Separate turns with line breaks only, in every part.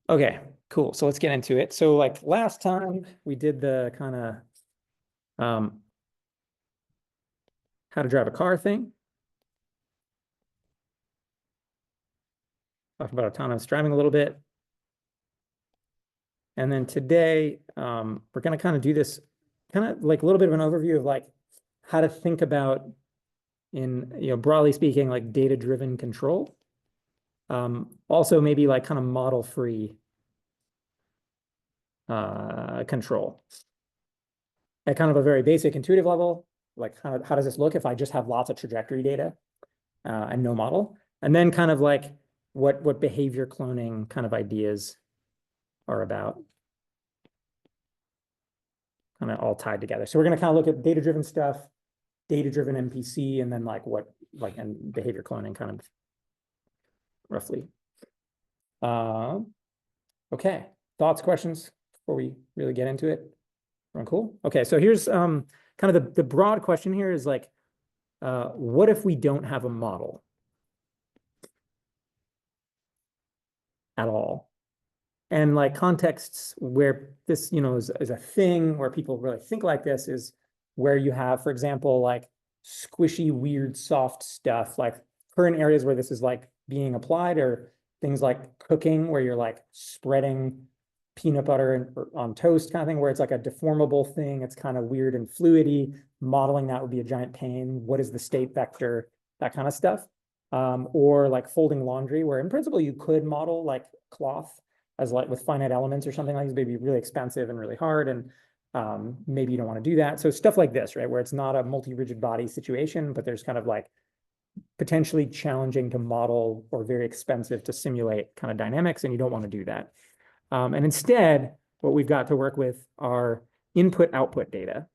Okay, cool. So let's get into it. So like last time we did the kind of how to drive a car thing. Talked about autonomous driving a little bit. And then today, we're going to kind of do this kind of like a little bit of an overview of like how to think about in, broadly speaking, like data-driven control. Also maybe like kind of model-free control. At kind of a very basic intuitive level, like how does this look if I just have lots of trajectory data and no model? And then kind of like what behavior cloning kind of ideas are about, kind of all tied together. So we're going to kind of look at data-driven stuff, data-driven MPC, and then like and behavior cloning kind of roughly. Okay, thoughts, questions before we really get into it? Everyone cool? Okay, so here's kind of the broad question here is like, what if we don't have a model at all? And like contexts where this, is a thing where people really think like this is where you have, for example, like squishy, weird, soft stuff, like current areas where this is like being applied are things like cooking, where you're like spreading peanut butter on toast kind of thing, where it's like a deformable thing. It's kind of weird and fluidy. Modeling that would be a giant pain. What is the state vector? That kind of stuff. Or like folding laundry, where in principle you could model like cloth as like with finite elements or something like this, maybe really expensive and really hard. And maybe you don't want to do that. So stuff like this, right? Where it's not a multi-rigid body situation, but there's kind of like potentially challenging to model or very expensive to simulate kind of dynamics, and you don't want to do that. And instead, what we've got to work with are input-output data.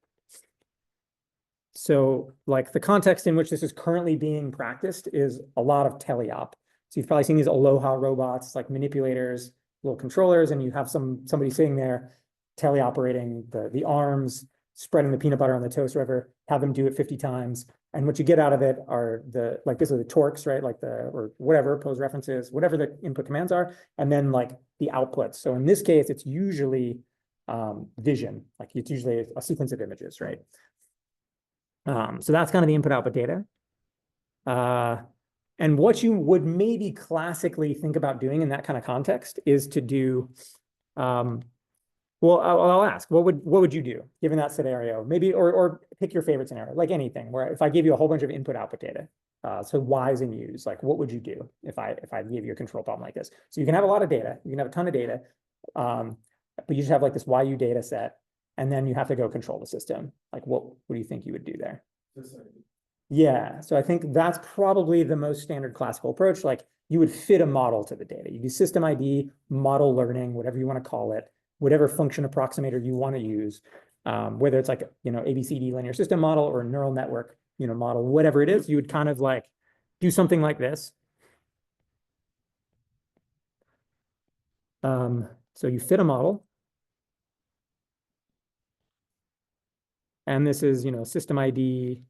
So like the context in which this is currently being practiced is a lot of teleop. So you've probably seen these Aloha robots, like manipulators, little controllers, and you have somebody sitting there teleoperating the arms, spreading the peanut butter on the toast, whatever, have them do it 50 times. And what you get out of it are this are the torques, right? Like or whatever, pose references, whatever the input commands are, and then like the outputs. So in this case, it's usually vision, like it's usually a sequence of images, right? So that's kind of the input-output data. And what you would maybe classically think about doing in that kind of context is to do, well, I'll ask, what would you do given that scenario? Maybe, or pick your favorite scenario, like anything, where if I gave you a whole bunch of input-output data, so Y's and U's, like what would you do if I gave you a control problem like this? So you can have a lot of data, you can have a ton of data, but you just have like this YU data set, and then you have to go control the system. Like what do you think you would do there? Yeah, so I think that's probably the most standard classical approach. Like you would fit a model to the data. You do system ID, model learning, whatever you want to call it, whatever function approximator you want to use, whether it's like, ABCD linear system model or neural network, model, whatever it is, you would kind of like do something like this. So you fit a model. And this is, system ID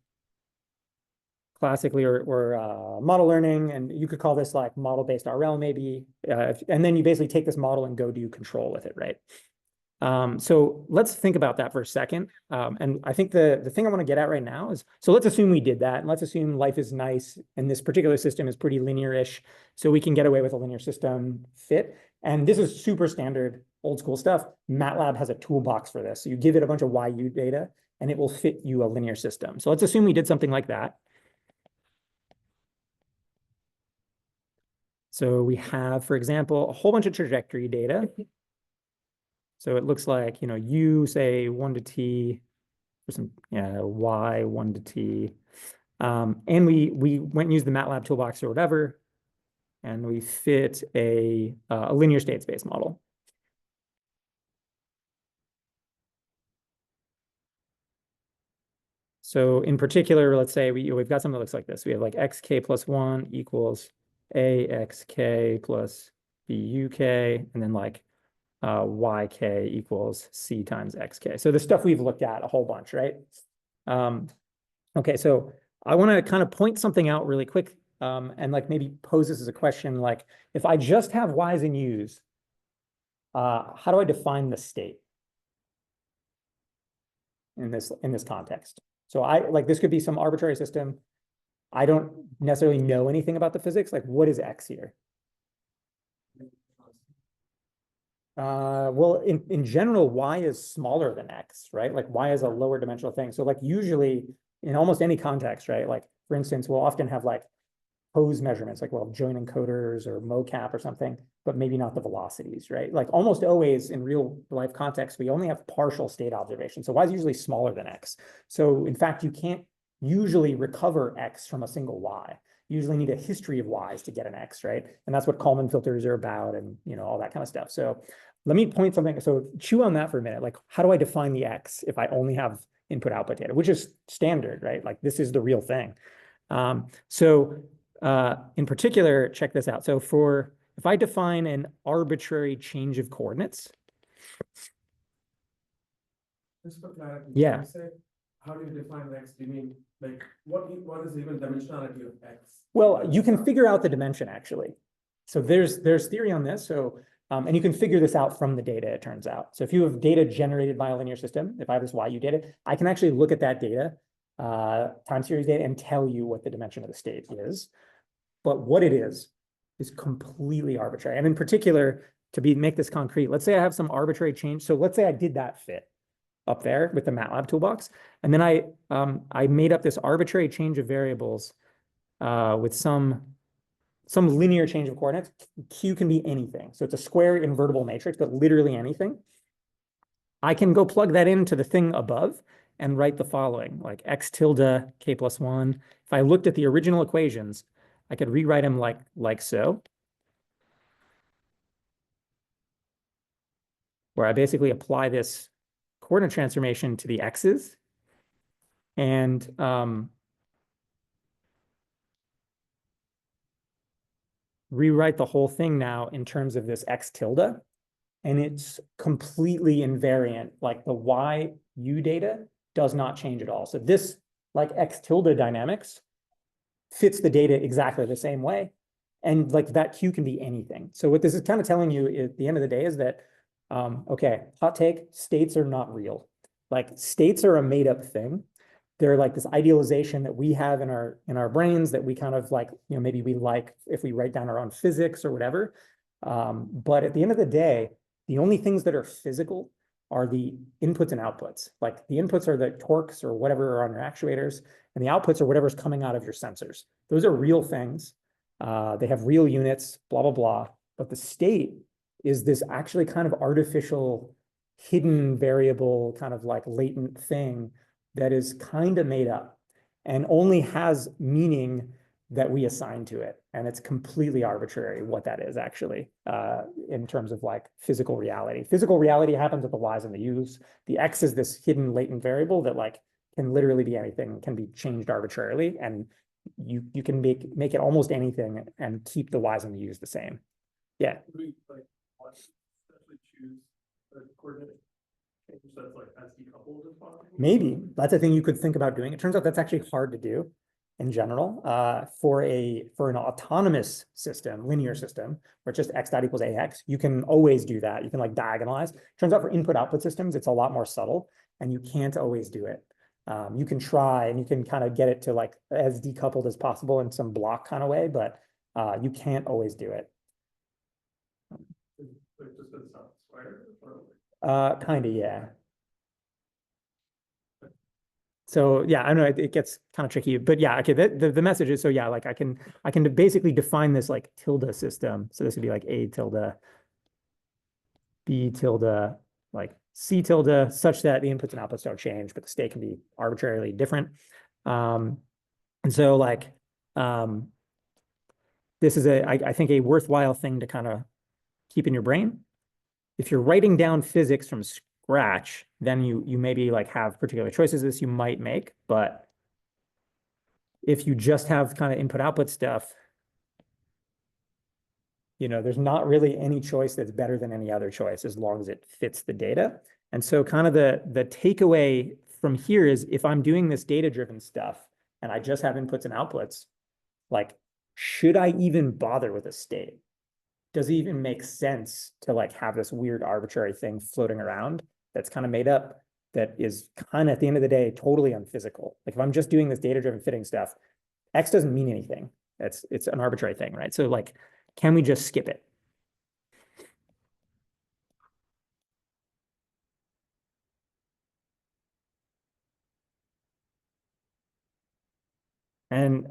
classically, or model learning. And you could call this like model-based RL maybe. And then you basically take this model and go do control with it, right? So let's think about that for a second. And I think the thing I want to get at right now is, so let's assume we did that, and let's assume life is nice, and this particular system is pretty linear-ish, so we can get away with a linear system fit. And this is super standard, old school stuff. MATLAB has a toolbox for this. So you give it a bunch of YU data, and it will fit you a linear system. So let's assume we did something like that. So we have, for example, a whole bunch of trajectory data. So it looks like, U say 1 to t, or some Y 1 to t. And we went and used the MATLAB toolbox or whatever, and we fit a linear state space model. So in particular, let's say we've got something that looks like this. We have like xk plus 1 equals axk plus buk, and then like yk equals c times xk. So the stuff we've looked at a whole bunch, right? Okay, so I want to kind of point something out really quick, and like maybe pose this as a question, like if I just have y's and u's, how do I define the state in this context? So this could be some arbitrary system. I don't necessarily know anything about the physics. Like, what is X here? Well, in general, Y is smaller than X, right? Like Y is a lower dimensional thing. So like usually in almost any context, right? Like for instance, we'll often have like pose measurements, like well, joint encoders or mocap or something, but maybe not the velocities, right? Like almost always in real life context, we only have partial state observation. So Y is usually smaller than X. So in fact, you can't usually recover X from a single Y. You usually need a history of Ys to get an X, right? And that's what Kalman filters are about and all that kind of stuff. So let me point something. So chew on that for a minute. Like, how do I define the X if I only have input output data, which is standard, right? Like this is the real thing. In particular, check this out. So if I define an arbitrary change of coordinates.
Just for clarity,
yeah.
when you say, how do you define X? Do you mean like what is even dimensionality of X?
Well, you can figure out the dimension actually. So there's theory on this. So and you can figure this out from the data, it turns out. So if you have data generated by a linear system, if I have this YU data, I can actually look at that data, time series data, and tell you what the dimension of the state is. But what it is completely arbitrary. And in particular, make this concrete, let's say I have some arbitrary change. So let's say I did that fit up there with the MATLAB toolbox. And then I made up this arbitrary change of variables with some linear change of coordinates. Q can be anything. So it's a square invertible matrix, but literally anything. I can go plug that into the thing above and write the following, like x tilde k plus 1. If I looked at the original equations, I could rewrite them like so, where I basically apply this coordinate transformation to the x's and rewrite the whole thing now in terms of this x tilde. And it's completely invariant. Like the YU data does not change at all. So this like x tilde dynamics fits the data exactly the same way. And like that Q can be anything. So what this is kind of telling you at the end of the day is that, okay, hot take, states are not real. Like states are a made up thing. They're like this idealization that we have in our brains that we kind of like, maybe we like if we write down our own physics or whatever. But at the end of the day, the only things that are physical are the inputs and outputs. Like the inputs are the torques or whatever are on your actuators, and the outputs are whatever's coming out of your sensors. Those are real things. They have real units, blah, blah, blah. But the state is this actually kind of artificial, hidden variable, kind of like latent thing that is kind of made up and only has meaning that we assign to it. And it's completely arbitrary what that is actually in terms of like physical reality. Physical reality happens at the Y's and the U's. The X is this hidden latent variable that like can literally be anything, can be changed arbitrarily. And you can make it almost anything and keep the Y's and the U's the same. Yeah.
We like especially choose a coordinate change that's like as decoupled as possible.
Maybe that's a thing you could think about doing. It turns out that's actually hard to do in general. For an autonomous system, linear system, where it's just x dot equals ax, you can always do that. You can like diagonalize. Turns out for input-output systems, it's a lot more subtle, and you can't always do it. You can try, and you can kind of get it to like as decoupled as possible in some block kind of way, but you can't always do it.
Like just as a square or
Kind of, yeah. So yeah, I know it gets kind of tricky, but yeah, okay. The message is, so yeah, like I can basically define this like tilde system. So this would be like A tilde, B tilde, like C tilde, such that the inputs and outputs don't change, but the state can be arbitrarily different. And so like this is I think a worthwhile thing to kind of keep in your brain. If you're writing down physics from scratch, then you maybe like have particular choices this you might make. But if you just have kind of input output stuff, there's not really any choice that's better than any other choice as long as it fits the data. And so kind of the takeaway from here is if I'm doing this data-driven stuff and I just have inputs and outputs, like, should I even bother with a state? does it even make sense to like have this weird arbitrary thing floating around that's kind of made up, that is kind of at the end of the day totally unphysical? Like if I'm just doing this data-driven fitting stuff, X doesn't mean anything. It's an arbitrary thing, right? So like, can we just skip it? And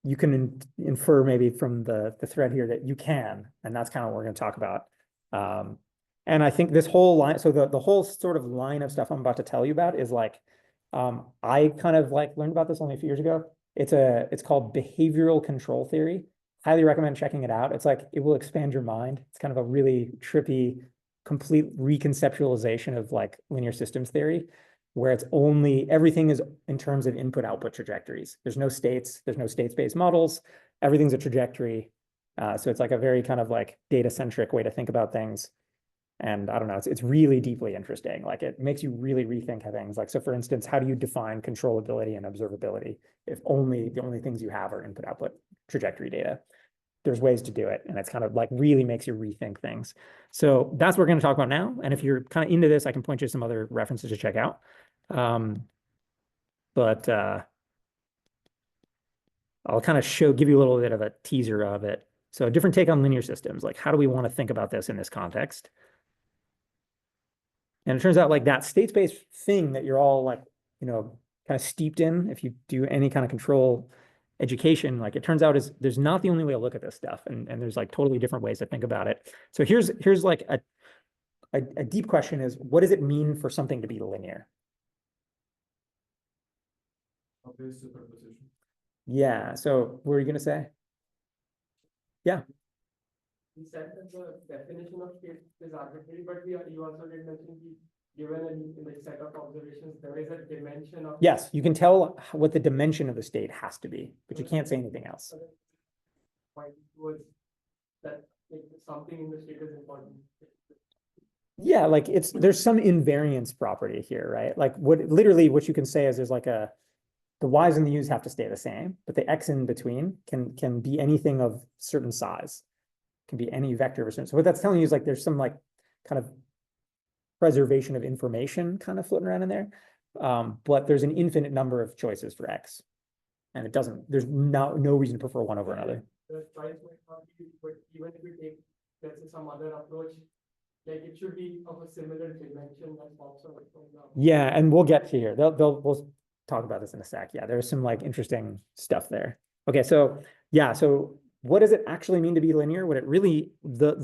you can infer maybe from the thread here that you can, and that's kind of what we're going to talk about. And I think this whole line, so the whole sort of line of stuff I'm about to tell you about is like, I kind of like learned about this only a few years ago. It's called behavioral control theory. Highly recommend checking it out. It's like, it will expand your mind. It's kind of a really trippy, complete reconceptualization of like linear systems theory, where it's only, everything is in terms of input output trajectories. There's no states, there's no states-based models. Everything's a trajectory. So it's like a very kind of like data-centric way to think about things. And I don't know, it's really deeply interesting. Like it makes you really rethink how things, like, so for instance, how do you define controllability and observability if the only things you have are input output trajectory data? There's ways to do it, and it's kind of like really makes you rethink things. So that's what we're going to talk about now. And if you're kind of into this, I can point you to some other references to check out. But I'll kind of give you a little bit of a teaser of it. So a different take on linear systems, like how do we want to think about this in this context? And it turns out like that states-based thing that you're all like, kind of steeped in, if you do any kind of control education, like it turns out there's not the only way to look at this stuff. And there's like totally different ways to think about it. So here's like a deep question is, what does it mean for something to be linear?
Okay, superposition.
Yeah. So what were you going to say? Yeah.
You said that the definition of state is arbitrary, but you also did mention given a like set of observations, there is a dimension of.
Yes, you can tell what the dimension of the state has to be, but you can't say anything else.
Point towards that like, something in the state is important.
Yeah, like there's some invariance property here, right? Like literally what you can say is there's like the y's and the u's have to stay the same, but the x in between can be anything of certain size. Can be any vector of a certain. So what that's telling you is like there's some like kind of preservation of information kind of floating around in there. But there's an infinite number of choices for x. And there's no reason to prefer one over another.
The choice might not be, but even if you take, let's say, some other approach, like it should be of a similar dimension that pops up.
Yeah, and we'll get to here. We'll talk about this in a sec. Yeah, there's some like interesting stuff there. Okay, so yeah, so what does it actually mean to be linear? What it really, the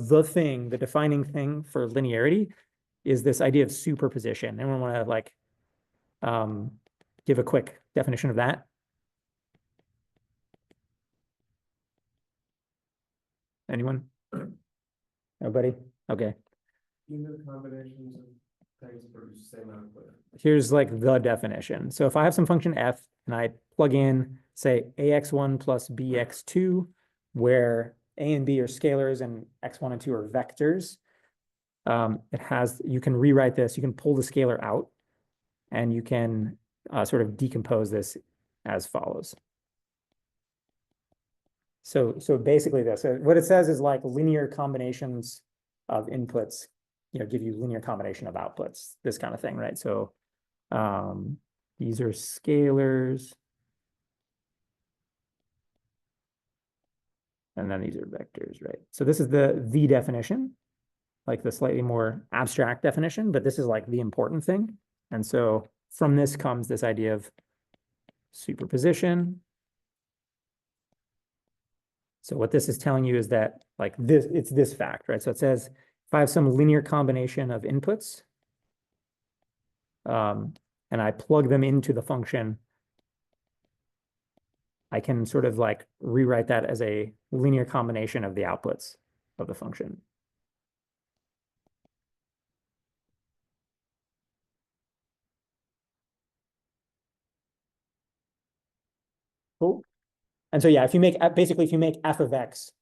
defining thing for linearity is this idea of superposition. Anyone want to like give a quick definition of that? Anyone? Nobody? Okay.
Linear combinations of things produce the same output.
Here's like the definition. So if I have some function f and I plug in, say, ax1 plus bx2, where a and b are scalars and x1 and 2 are vectors, you can rewrite this, you can pull the scalar out, and you can sort of decompose this as follows. So basically this, what it says is like linear combinations of inputs, give you linear combination of outputs, this kind of thing, right? So these are scalars. And then these are vectors, right? So this is the definition, like the slightly more abstract definition, but this is like the important thing. And so from this comes this idea of superposition. So what this is telling you is that like it's this fact, right? So it says if I have some linear combination of inputs, and I plug them into the function, I can sort of like rewrite that as a linear combination of the outputs of the function. Cool. And so yeah, if you make f of x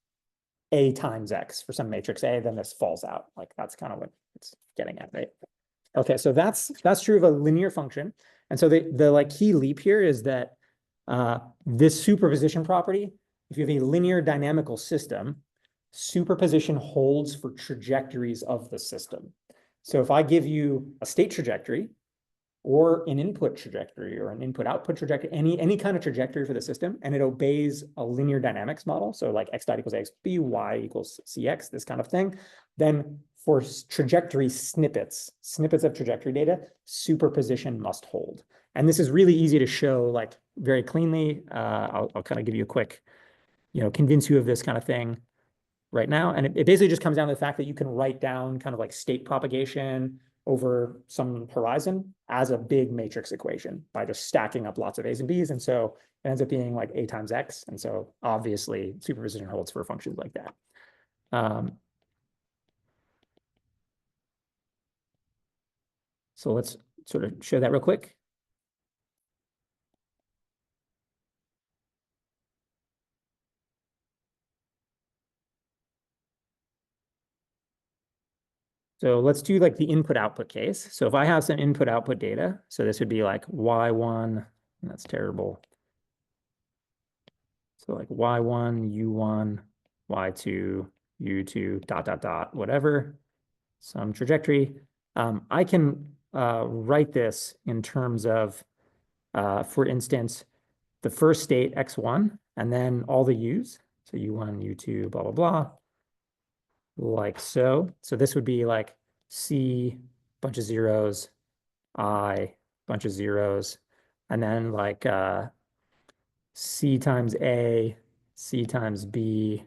a times x for some matrix A, then this falls out. Like that's kind of what it's getting at, right? Okay, so that's true of a linear function. And so the like key leap here is that this superposition property, if you have a linear dynamical system, superposition holds for trajectories of the system. So if I give you a state trajectory or an input trajectory or an input output trajectory, any kind of trajectory for the system, and it obeys a linear dynamics model, so like x dot equals axb, y equals cx, this kind of thing, then for trajectory snippets of trajectory data, superposition must hold. And this is really easy to show like very cleanly. I'll kind of give you a quick, convince you of this kind of thing right now. And it basically just comes down to the fact that you can write down kind of like state propagation over some horizon as a big matrix equation by just stacking up lots of A's and B's. And so it ends up being like A times X. And so obviously superposition holds for functions like that. So let's sort of show that real quick. So let's do like the input output case. So if I have some input output data, so this would be like Y1, that's terrible. So like Y1, U1, Y2, U2, dot, dot, dot, whatever, some trajectory. I can write this in terms of, for instance, the first state X1, and then all the U's. So U1, U2, blah, blah, blah, like so. So this would be like C, bunch of zeros, I, bunch of zeros, and then like C times A, C times B,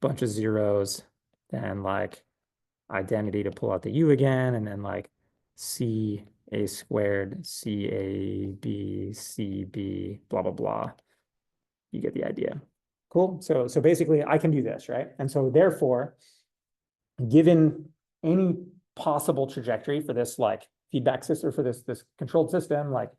bunch of zeros, then like identity to pull out the U again, and then like C A squared, C A B, C B, blah, blah, blah. You get the idea. Cool. So basically I can do this, right? And so therefore, given any possible trajectory for this like feedback system, for this controlled system, like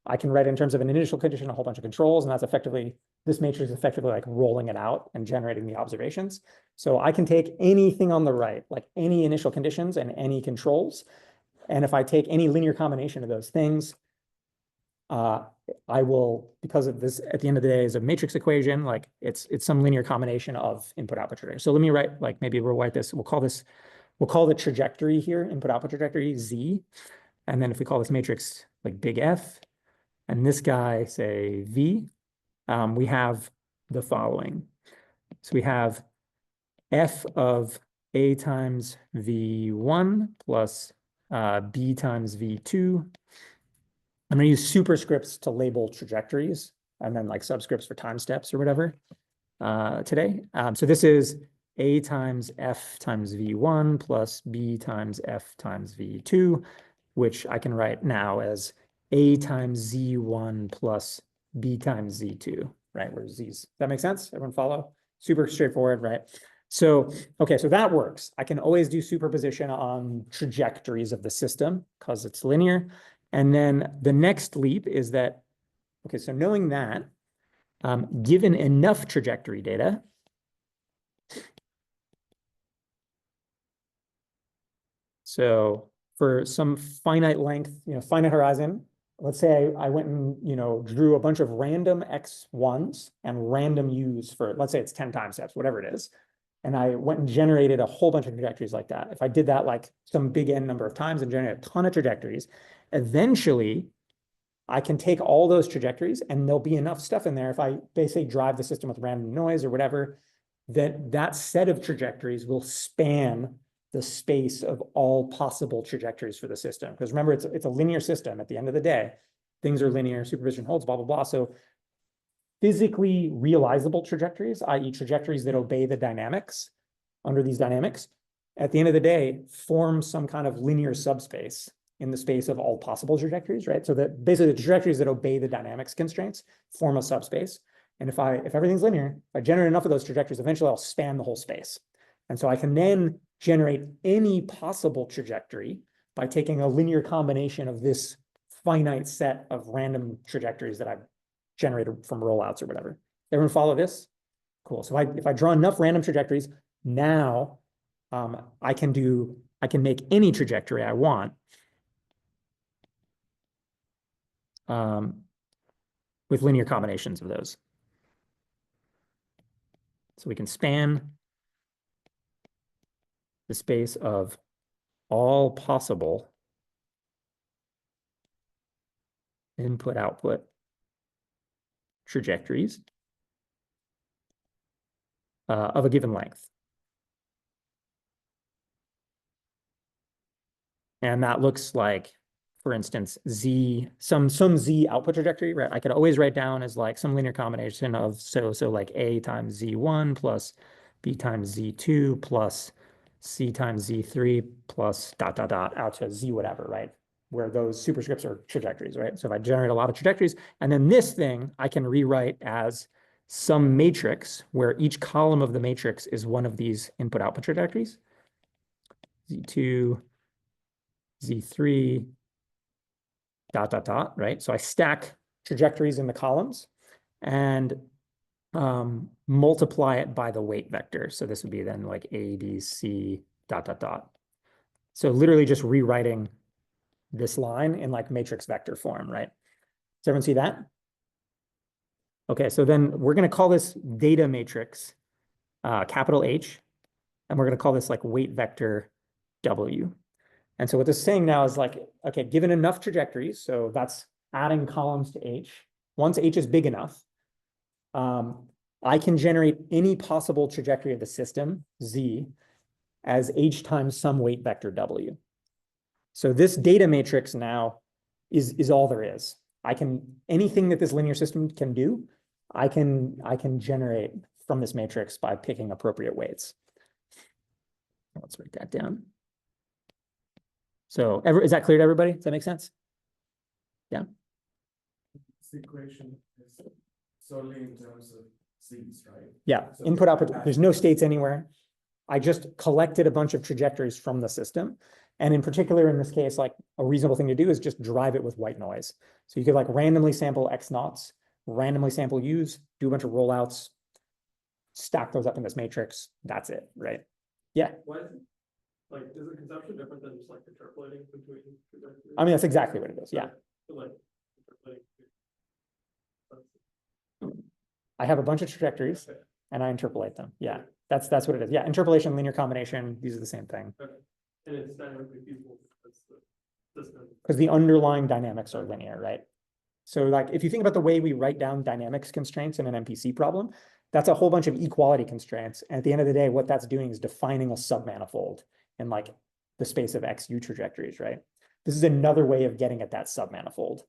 I can write in terms of an initial condition, a whole bunch of controls, and that's effectively, this matrix is effectively like rolling it out and generating the observations. So I can take anything on the right, like any initial conditions and any controls. And if I take any linear combination of those things, I will, because of this, at the end of the day, is a matrix equation, like it's some linear combination of input output trajectory. So let me write, like maybe we'll write this, we'll call the trajectory here, input output trajectory, Z. And then if we call this matrix like big F, and this guy, say V, we have the following. So we have F of A times V1 plus B times V2. I'm going to use superscripts to label trajectories and then like subscripts for time steps or whatever today. So this is A times F times V1 plus B times F times V2, which I can write now as A times Z1 plus B times Z2, right? Where Z's, does that make sense? Everyone follow? Super straightforward, right? So, okay, so that works. I can always do superposition on trajectories of the system because it's linear. And then the next leap is that, okay, so knowing that, given enough trajectory data, so for some finite length, finite horizon, let's say I went and, drew a bunch of random X1s and random U's for, let's say it's 10 time steps, whatever it is. And I went and generated a whole bunch of trajectories like that. If I did that like some big N number of times and generated a ton of trajectories, eventually I can take all those trajectories and there'll be enough stuff in there. If I basically drive the system with random noise or whatever, that set of trajectories will span the space of all possible trajectories for the system. Because remember, it's a linear system at the end of the day. Things are linear, superposition holds, blah, blah, blah. So physically realizable trajectories, i.e. trajectories that obey the dynamics under these dynamics, at the end of the day, form some kind of linear subspace in the space of all possible trajectories, right? So that basically the trajectories that obey the dynamics constraints form a subspace. And if everything's linear, if I generate enough of those trajectories, eventually I'll span the whole space. And so I can then generate any possible trajectory by taking a linear combination of this finite set of random trajectories that I've generated from rollouts or whatever. Everyone follow this? Cool. So if I draw enough random trajectories, now I can make any trajectory I want with linear combinations of those. So we can span the space of all possible input-output trajectories of a given length. And that looks like, for instance, some Z output trajectory, right? I could always write down as like some linear combination of, so like A times Z1 plus B times Z2 plus C times Z3 plus ... out to Z whatever, right? Where those superscripts are trajectories, right? So if I generate a lot of trajectories, and then this thing I can rewrite as some matrix where each column of the matrix is one of these input-output trajectories. Z2, Z3, ... right? So I stack trajectories in the columns and multiply it by the weight vector. So this would be then like A, B, C, ... So literally just rewriting this line in like matrix vector form, right? Does everyone see that? Okay, so then we're going to call this data matrix capital H, and we're going to call this like weight vector W. And so what this is saying now is like, okay, given enough trajectories, so that's adding columns to H. Once H is big enough, I can generate any possible trajectory of the system, Z, as H times some weight vector W. So this data matrix now is all there is. Anything that this linear system can do, I can generate from this matrix by picking appropriate weights. Let's write that down. So is that clear to everybody? Does that make sense? Yeah.
This equation is solely in terms of Z's, right?
Yeah,
So
input output. There's no states anywhere. I just collected a bunch of trajectories from the system. And in particular, in this case, like a reasonable thing to do is just drive it with white noise. So you could like randomly sample X naughts, randomly sample U's, do a bunch of rollouts, stack those up in this matrix. That's it, right? Yeah.
Why is it, like, is the conception different than just like interpolating between trajectories?
I mean, that's exactly what it is. Yeah.
So, like, interpolating.
I have a bunch of trajectories
Okay.
and I interpolate them. Yeah. That's what it is. Yeah. Interpolation, linear combination, these are the same thing.
Okay. And it's dynamically feasible because the system.
Because the underlying dynamics are linear, right? So like if you think about the way we write down dynamics constraints in an MPC problem, that's a whole bunch of equality constraints. And at the end of the day, what that's doing is defining a submanifold in like the space of XU trajectories, right? This is another way of getting at that submanifold.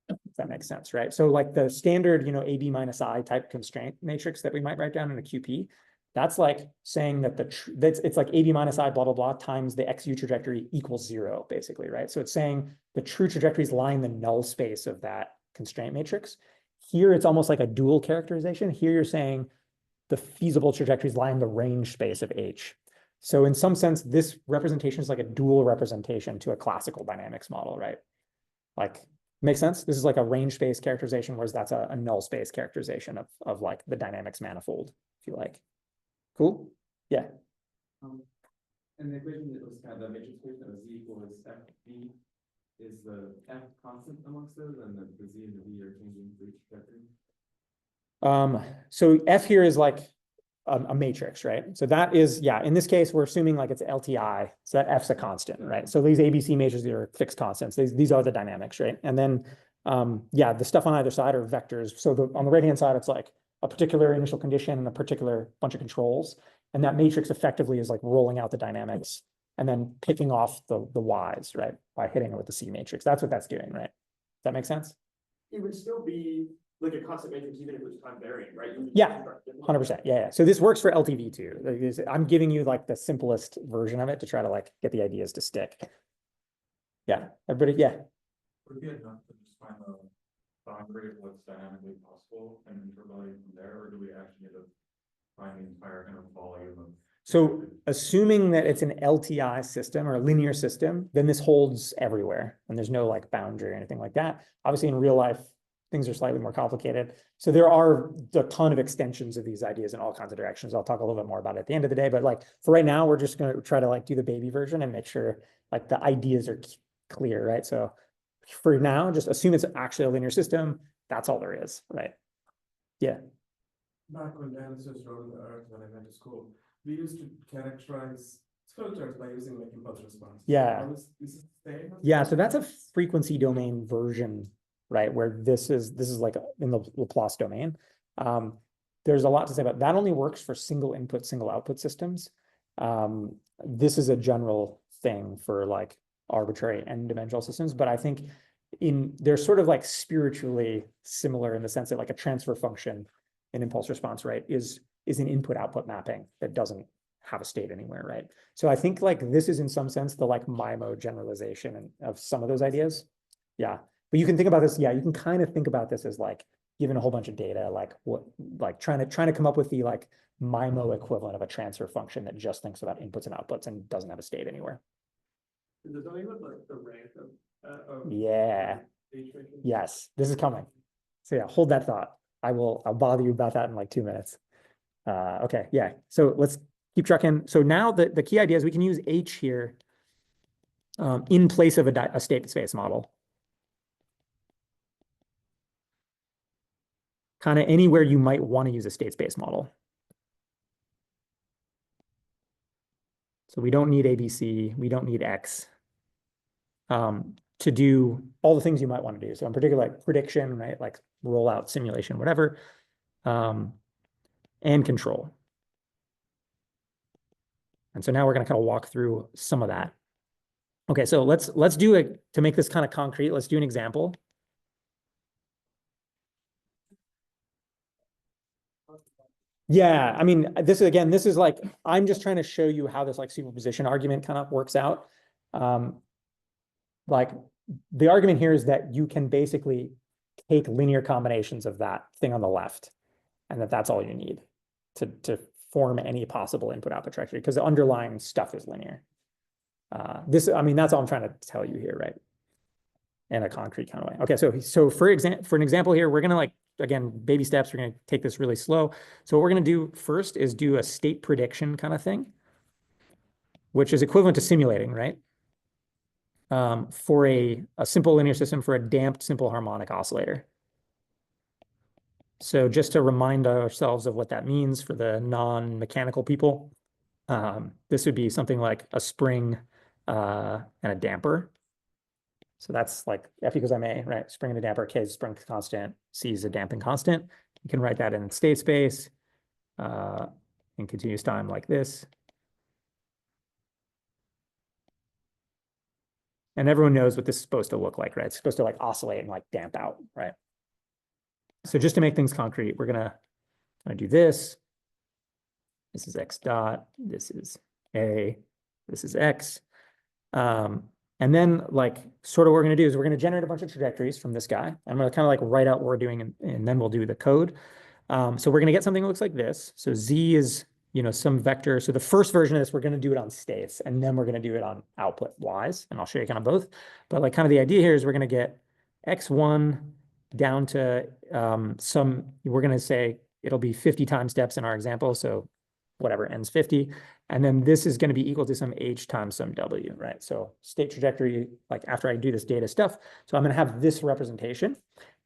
If that makes sense, right? So like the standard, AB minus I type constraint matrix that we might write down in a QP, that's like saying that it's like AB minus I blah, blah, blah times the XU trajectory equals 0, basically, right? So it's saying the true trajectories lie in the null space of that constraint matrix. Here, it's almost like a dual characterization. Here, you're saying the feasible trajectories lie in the range space of H. So in some sense, this representation is like a dual representation to a classical dynamics model, right? Like, makes sense? This is like a range space characterization, whereas that's a null space characterization of like the dynamics manifold, if you like. Cool? Yeah.
And the equation that was kind of the matrix equation of Z equals FB is the F constant amongst those, and the Z and the V are changing for each trajectory.
So F here is like a matrix, right? So that is, yeah, in this case, we're assuming like it's LTI. So that F's a constant, right? So these ABC matrices are fixed constants. These are the dynamics, right? And then, yeah, the stuff on either side are vectors. So on the right-hand side, it's like a particular initial condition and a particular bunch of controls. And that matrix effectively is like rolling out the dynamics and then picking off the Y's, right? By hitting it with the C matrix. That's what that's doing, right? Does that make sense?
It would still be like a constant matrix, even if it was time varying, right?
Yeah, 100%. Yeah. So this works for LTV too. Like I'm giving you like the simplest version of it to try to like get the ideas to stick. Yeah, everybody, yeah.
Would it be enough to just find the boundary of what's dynamically possible and interpolating from there, or do we actually need to find the entire kind of volume of?
So assuming that it's an LTI system or a linear system, then this holds everywhere and there's no like boundary or anything like that. Obviously in real life, things are slightly more complicated. So there are a ton of extensions of these ideas in all kinds of directions. I'll talk a little bit more about it at the end of the day, but like for right now, we're just going to try to like do the baby version and make sure like the ideas are clear, right? So for now, just assume it's actually a linear system. That's all there is, right? Yeah.
Back when dinosaurs roamed the earth when I went to school, we used to characterize
filters by using like impulse response.
Yeah.
This is the same?
Yeah, so that's a frequency domain version, right? Where this is like in the Laplace domain. There's a lot to say about that. Only works for single input, single output systems. This is a general thing for like arbitrary n-dimensional systems, but I think they're sort of like spiritually similar in the sense that like a transfer function in impulse response, right, is an input output mapping that doesn't have a state anywhere, right? So I think like this is in some sense the like MIMO generalization of some of those ideas. Yeah, but you can think about this. Yeah, you can kind of think about this as like given a whole bunch of data, like what, like trying to come up with the like MIMO equivalent of a transfer function that just thinks about inputs and outputs and doesn't have a state anywhere.
Is it something with like the rank of
Yeah.
H matrix?
Yes, this is coming. So yeah, hold that thought. I'll bother you about that in like 2 minutes. Okay, yeah. So let's keep trucking. So now the key idea is we can use H here in place of a state space model. Kind of anywhere you might want to use a state space model. So we don't need ABC, we don't need X to do all the things you might want to do. So in particular, like prediction, right? Like rollout, simulation, whatever, and control. And so now we're going to kind of walk through some of that. Okay, so let's do it to make this kind of concrete. Let's do an example. Yeah, I mean, this is like, I'm just trying to show you how this like superposition argument kind of works out. Like the argument here is that you can basically take linear combinations of that thing on the left, and that's all you need to form any possible input output trajectory, because the underlying stuff is linear. I mean, that's all I'm trying to tell you here, right? In a concrete kind of way. Okay, so for an example here, we're gonna like, again, baby steps, we're gonna take this really slow. So what we're gonna do first is do a state prediction kind of thing, which is equivalent to simulating, right? For a simple linear system for a damped simple harmonic oscillator. So just to remind ourselves of what that means for the non-mechanical people, this would be something like a spring and a damper. So that's like F equals ma, right? Spring and a damper, K is a spring constant, C is a damping constant. You can write that in state space in continuous time like this. And everyone knows what this is supposed to look like, right? It's supposed to like oscillate and like damp out, right? So just to make things concrete, we're gonna do this. This is X dot, this is A, this is X. And then like sort of what we're gonna do is we're gonna generate a bunch of trajectories from this guy. I'm gonna kind of like write out what we're doing and then we'll do the code. So we're gonna get something that looks like this. So Z is, some vector. So the first version of this, we're gonna do it on states, and then we're gonna do it on output Ys, and I'll show you kind of both. But like kind of the idea here is we're gonna get X1 down to we're gonna say it'll be 50 time steps in our example. So whatever, n's 50. And then this is going to be equal to some h times some w, right? So state trajectory, like after I do this data stuff. So I'm going to have this representation.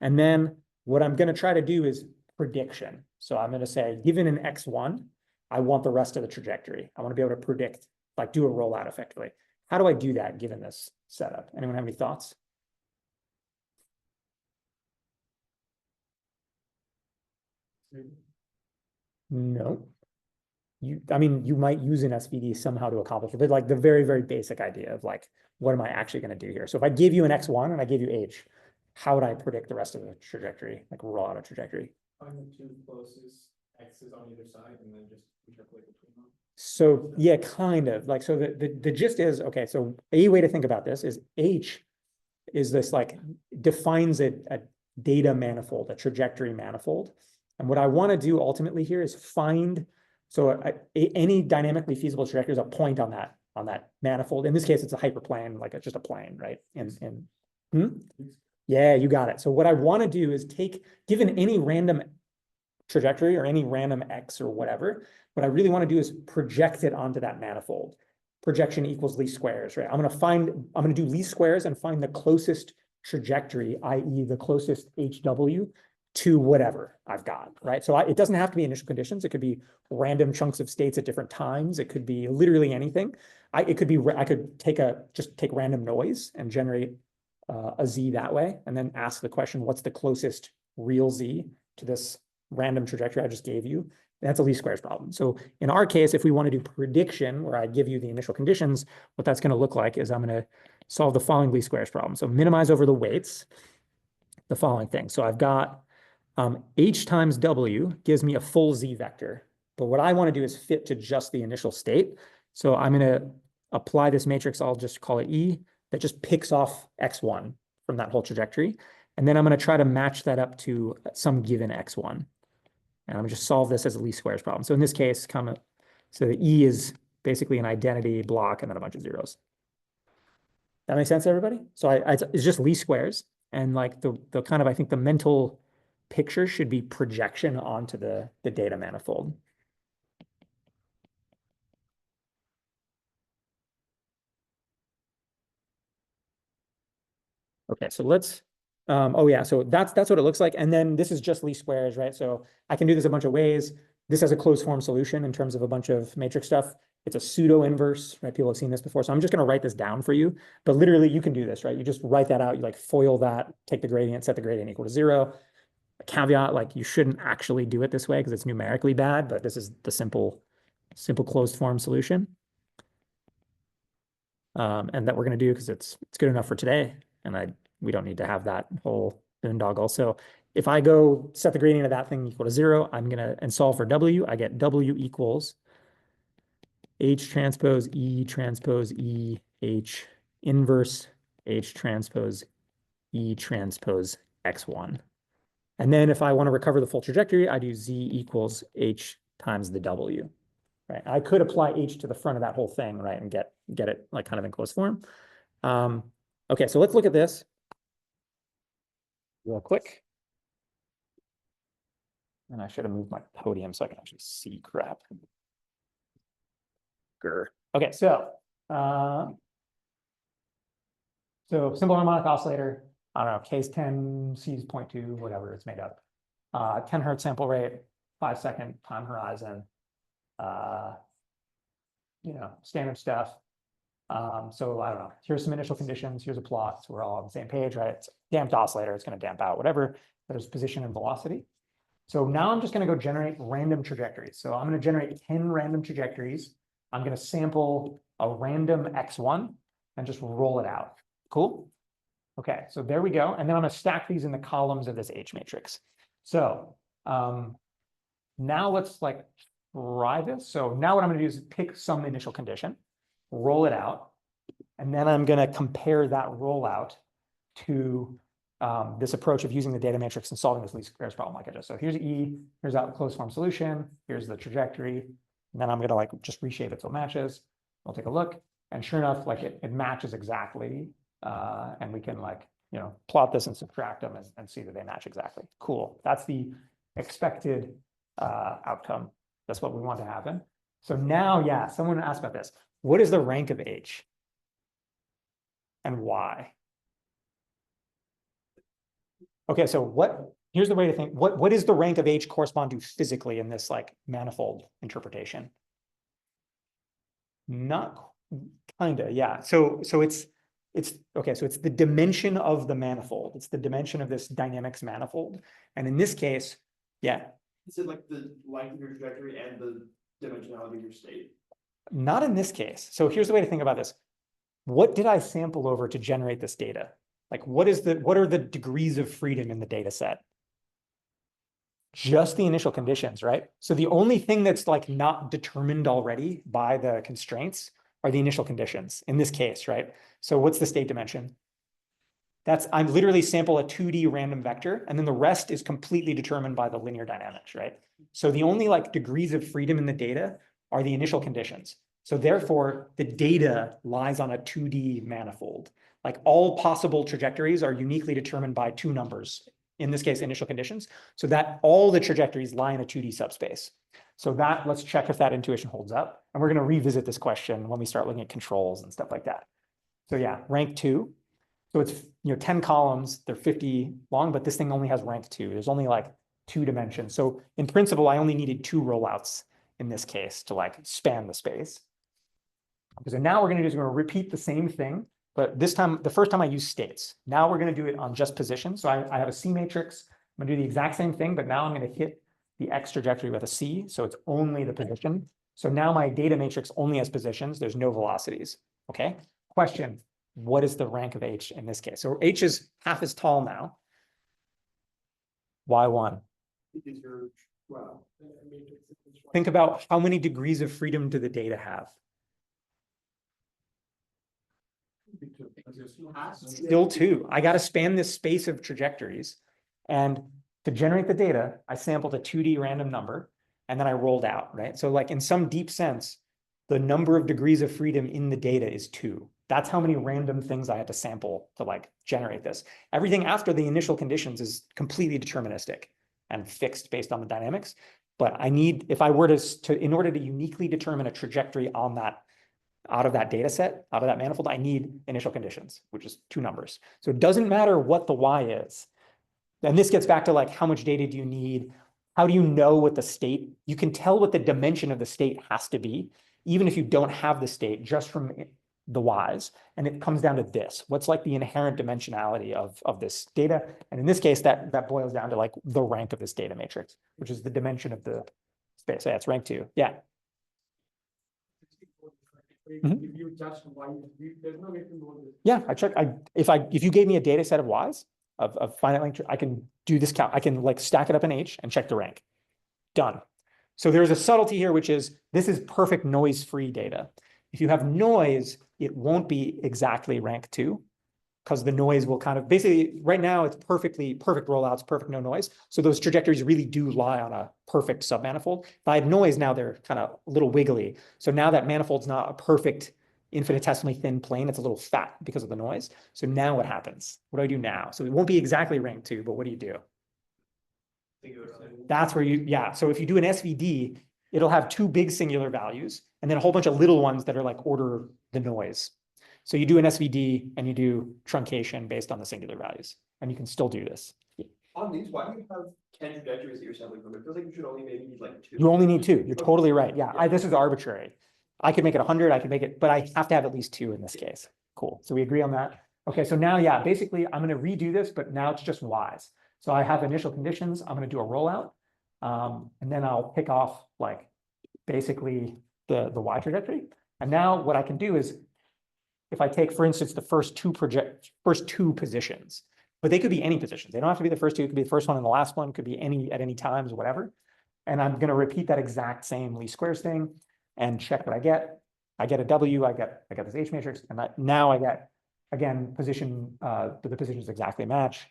And then what I'm going to try to do is prediction. So I'm going to say, given an x1, I want the rest of the trajectory. I want to be able to predict, like do a rollout effectively. How do I do that given this setup? Anyone have any thoughts? No. I mean, you might use an SVD somehow to accomplish it, but like the very, very basic idea of like, what am I actually going to do here? So if I give you an X1 and I give you H, how would I predict the rest of the trajectory, like raw out of trajectory?
Find the two closest X's on either side and then just interpolate between them.
So yeah, kind of like, so the gist is, okay, so a way to think about this is H is this like defines a data manifold, a trajectory manifold. And what I want to do ultimately here is find, so any dynamically feasible trajectory is a point on that manifold. In this case, it's a hyperplane, like just a plane, right? Yeah, you got it. So what I want to do is given any random trajectory or any random X or whatever, what I really want to do is project it onto that manifold. Projection equals least squares, right? I'm going to do least squares and find the closest trajectory, i.e. the closest HW to whatever I've got, right? So it doesn't have to be initial conditions. It could be random chunks of states at different times. It could be literally anything. It could be, I could just take random noise and generate a Z that way, and then ask the question, what's the closest real Z to this random trajectory I just gave you? And that's a least squares problem. So in our case, if we want to do prediction, where I give you the initial conditions, what that's going to look like is I'm going to solve the following least squares problem. So minimize over the weights, the following thing. So I've got H times W gives me a full Z vector. But what I want to do is fit to just the initial state. So I'm going to apply this matrix, I'll just call it E, that just picks off X1 from that whole trajectory. And then I'm going to try to match that up to some given X1. And I'm going to just solve this as a least squares problem. So in this case, so the E is basically an identity block and then a bunch of zeros. That makes sense to everybody? So it's just least squares. And like the kind of, I think the mental picture should be projection onto the data manifold. Okay, so let's, oh yeah, so that's what it looks like. And then this is just least squares, right? So I can do this a bunch of ways. This has a closed form solution in terms of a bunch of matrix stuff. It's a pseudo inverse, right? People have seen this before. So I'm just going to write this down for you. But literally you can do this, right? You just write that out. You like FOIL that, take the gradient, set the gradient equal to 0. A caveat, like you shouldn't actually do it this way because it's numerically bad, but this is the simple closed form solution. And that we're going to do because it's good enough for today. And we don't need to have that whole boondoggle. So if I go set the gradient of that thing equal to 0, I'm going to, and solve for W, I get W equals H transpose E H inverse H transpose E transpose X1. And then if I want to recover the full trajectory, I do Z equals H times the W, right? I could apply H to the front of that whole thing, right? And get it like kind of in closed form. Okay, so let's look at this real quick. And I should have moved my podium so I can actually see crap. Grr. Okay, so simple harmonic oscillator, I don't know, case 10, C's 0.2, whatever it's made up. 10 hertz sample rate, 5-second time horizon, standard stuff. So I don't know, here's some initial conditions, here's a plot, so we're all on the same page, right? It's a damped oscillator, it's going to damp out whatever, there's position and velocity. So now I'm just going to go generate random trajectories. So I'm going to generate 10 random trajectories. I'm going to sample a random X1 and just roll it out. Cool? Okay, so there we go. And then I'm going to stack these in the columns of this H matrix. So now let's like try this. So now what I'm going to do is pick some initial condition, roll it out, and then I'm going to compare that rollout to this approach of using the data matrix and solving this least squares problem like I just. So here's E, here's that closed form solution, here's the trajectory, and then I'm going to like just reshape it so it matches. We'll take a look, and sure enough, like it matches exactly, and we can like plot this and subtract them and see that they match exactly. Cool. That's the expected outcome. That's what we want to happen. So now, yeah, someone asked about this. What is the rank of H? And why? Okay, so here's the way to think. What is the rank of H correspond to physically in this like manifold interpretation? Not kinda, yeah. So it's okay, so it's the dimension of the manifold. It's the dimension of this dynamics manifold. And in this case, yeah.
Is it like the length of your trajectory and the dimensionality of your state?
Not in this case. So here's the way to think about this. What did I sample over to generate this data? Like what are the degrees of freedom in the data set? Just the initial conditions, right? So the only thing that's like not determined already by the constraints are the initial conditions in this case, right? So what's the state dimension? I literally sample a 2D random vector, and then the rest is completely determined by the linear dynamics, right? So the only like degrees of freedom in the data are the initial conditions. So therefore, the data lies on a 2D manifold. Like all possible trajectories are uniquely determined by two numbers, in this case, initial conditions, so that all the trajectories lie in a 2D subspace. So let's check if that intuition holds up. And we're going to revisit this question when we start looking at controls and stuff like that. So yeah, rank 2. So it's, 10 columns, they're 50 long, but this thing only has rank 2. There's only like 2 dimensions. So in principle, I only needed 2 rollouts in this case to like span the space. Okay, so now we're going to do is we're going to repeat the same thing, but this time, the first time I use states. Now we're going to do it on just position. So I have a C matrix. I'm going to do the exact same thing, but now I'm going to hit the X trajectory with a C. So it's only the position. So now my data matrix only has positions. There's no velocities. Okay. Question: what is the rank of H in this case? So H is half as tall now. Why 1?
Because you're, well, matrix is one.
Think about how many degrees of freedom do the data have? Still 2. I got to span this space of trajectories. And to generate the data, I sampled a 2D random number and then I rolled out, right? So like in some deep sense, the number of degrees of freedom in the data is 2. That's how many random things I had to sample to like generate this. Everything after the initial conditions is completely deterministic and fixed based on the dynamics. But I need, if I were to in order to uniquely determine a trajectory on that, out of that data set, out of that manifold, I need initial conditions, which is 2 numbers. So it doesn't matter what the Y is. And this gets back to like, how much data do you need? How do you know what the state? You can tell what the dimension of the state has to be, even if you don't have the state, just from the Ys. And it comes down to this: what's like the inherent dimensionality of this data? And in this case, that boils down to like the rank of this data matrix, which is the dimension of the space. So yeah, it's rank 2. Yeah. Mhm.
If you just one, there's no way to know this.
Yeah, I check. If you gave me a data set of Ys of finite length, I can do this count. I can like stack it up in H and check the rank. Done. So there's a subtlety here, which is this is perfect noise-free data. If you have noise, it won't be exactly rank 2, because the noise will kind of basically, right now it's perfect rollouts, perfect no noise. So those trajectories really do lie on a perfect submanifold. If I had noise, now they're kind of a little wiggly. So now that manifold's not a perfect infinitesimally thin plane, it's a little fat because of the noise. So now what happens? What do I do now? So it won't be exactly rank 2, but what do you do? That's where yeah. So if you do an SVD, it'll have 2 big singular values and then a whole bunch of little ones that are like order the noise. So you do an SVD and you do truncation based on the singular values, and you can still do this.
On these, why do you have 10 trajectories that you're sampling from? It feels like you should only maybe need like 2.
You only need 2. You're totally right. Yeah, this is arbitrary. I could make it 100. I could make it, but I have to have at least 2 in this case. Cool. So we agree on that. Okay. So now, yeah, basically I'm going to redo this, but now it's just Ys. So I have initial conditions. I'm going to do a rollout. And then I'll pick off like basically the Y trajectory. And now what I can do is, if I take, for instance, the first two positions, but they could be any positions. They don't have to be the first 2. It could be the first one and the last one. It could be any at any times, whatever. And I'm going to repeat that exact same least squares thing and check what I get. I get a W. I get this H matrix, and now I get, again, position. The positions exactly match.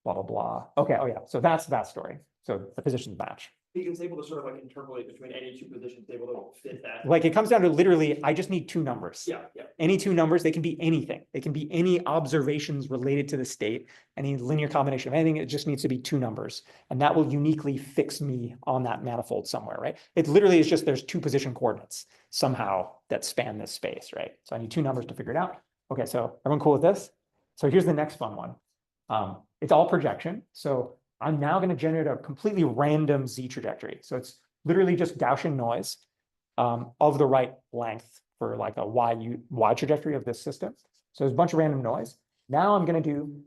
Blah blah blah. Okay. Oh yeah. So that's that story. So the positions match.
It's able to sort of like interpolate between any 2 positions, able to fit that.
Like it comes down to literally, I just need 2 numbers.
Yeah, yeah.
Any 2 numbers, they can be anything. They can be any observations related to the state, any linear combination of anything. It just needs to be 2 numbers. And that will uniquely fix me on that manifold somewhere, right? It literally is just there's 2 position coordinates somehow that span this space, right? So I need 2 numbers to figure it out. Okay, so everyone cool with this? So here's the next fun one. It's all projection. So I'm now going to generate a completely random Z trajectory. So it's literally just Gaussian noise of the right length for like a Y trajectory of this system. So there's a bunch of random noise. Now I'm going to do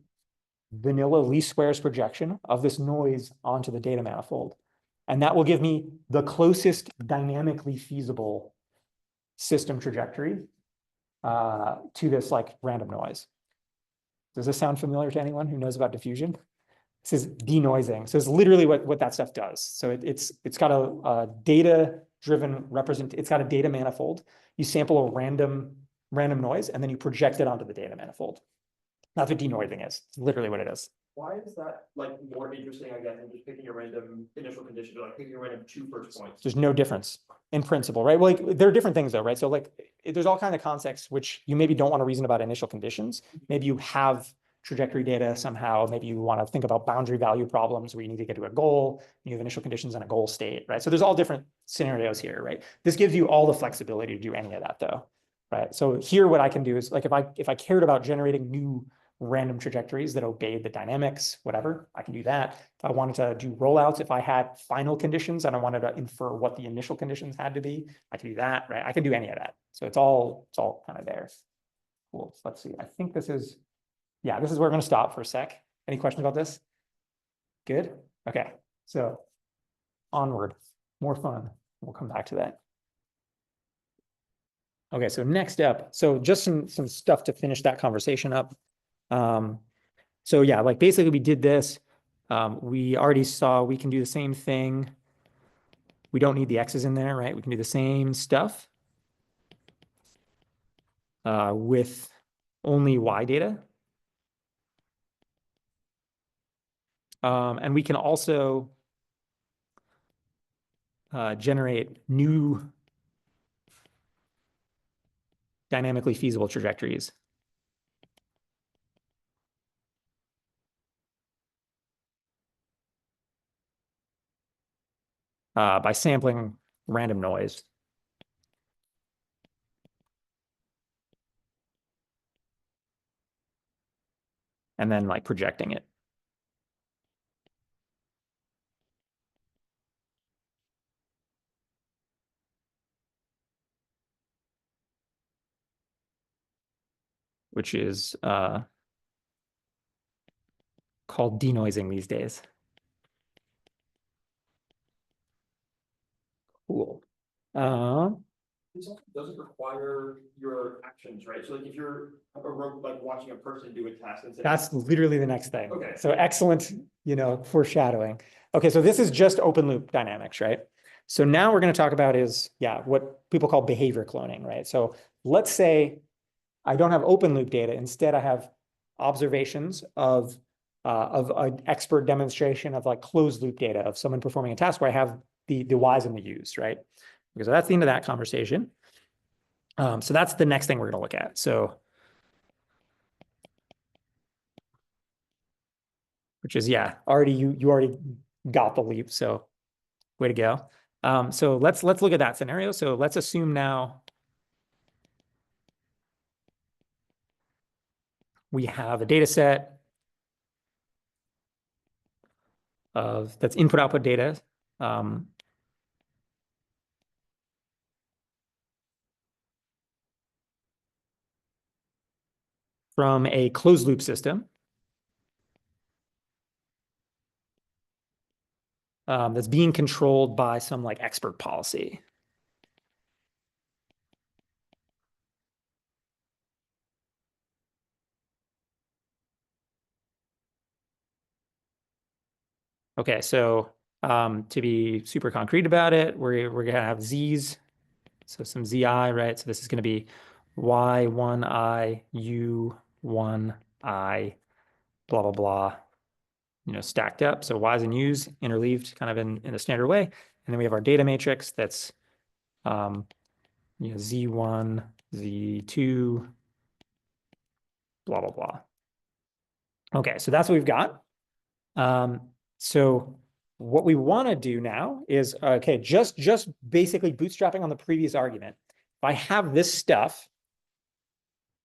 vanilla least squares projection of this noise onto the data manifold. And that will give me the closest dynamically feasible system trajectory to this like random noise. Does this sound familiar to anyone who knows about diffusion? This is denoising. So it's literally what that stuff does. So it's got a data-driven it's got a data manifold. You sample a random noise, and then you project it onto the data manifold. That's what denoising is. It's literally what it is.
Why is that like more interesting, I guess, than just picking a random initial condition, or like picking a random 2 first points?
There's no difference in principle, right? Well, like there are different things though, right? So like there's all kinds of contexts which you maybe don't want to reason about initial conditions. Maybe you have trajectory data somehow. Maybe you want to think about boundary value problems where you need to get to a goal. You have initial conditions and a goal state, right? So there's all different scenarios here, right? This gives you all the flexibility to do any of that though, right? So here what I can do is like if I cared about generating new random trajectories that obeyed the dynamics, whatever, I can do that. If I wanted to do rollouts, if I had final conditions and I wanted to infer what the initial conditions had to be, I can do that, right? I can do any of that. So it's all kind of there. Cool. So let's see. I think this is, yeah, this is where we're going to stop for a sec. Any questions about this? Good. Okay. So onward, more fun. We'll come back to that. Okay, so next up, so just some stuff to finish that conversation up. So yeah, like basically we did this. We already saw we can do the same thing. We don't need the X's in there, right? We can do the same stuff with only Y data. And we can also generate new dynamically feasible trajectories. By sampling random noise. And then like projecting it. Which is called denoising these days. Cool.
This also doesn't require your actions, right? So like if you're like watching a person do a task and say.
That's literally the next thing.
Okay.
So excellent, foreshadowing. Okay, so this is just open loop dynamics, right? So now we're going to talk about is, yeah, what people call behavior cloning, right? So let's say I don't have open loop data. Instead, I have observations of an expert demonstration of like closed loop data of someone performing a task where I have the Y's and the U's, right? Because that's the end of that conversation. So that's the next thing we're going to look at. So, which is, yeah, already you already got the leap. So way to go. So let's look at that scenario. So let's assume now we have a data set of that's input output data. From a closed loop system that's being controlled by some like expert policy. Okay, so to be super concrete about it, we're gonna have Z's, so some Zi, right? So this is gonna be Y1I, U1I, blah, blah, blah, stacked up. So Y's and U's interleaved kind of in a standard way. And then we have our data matrix that's Z1, Z2, blah, blah, blah. Okay, so that's what we've got. So what we want to do now is, okay, just basically bootstrapping on the previous argument. If I have this stuff,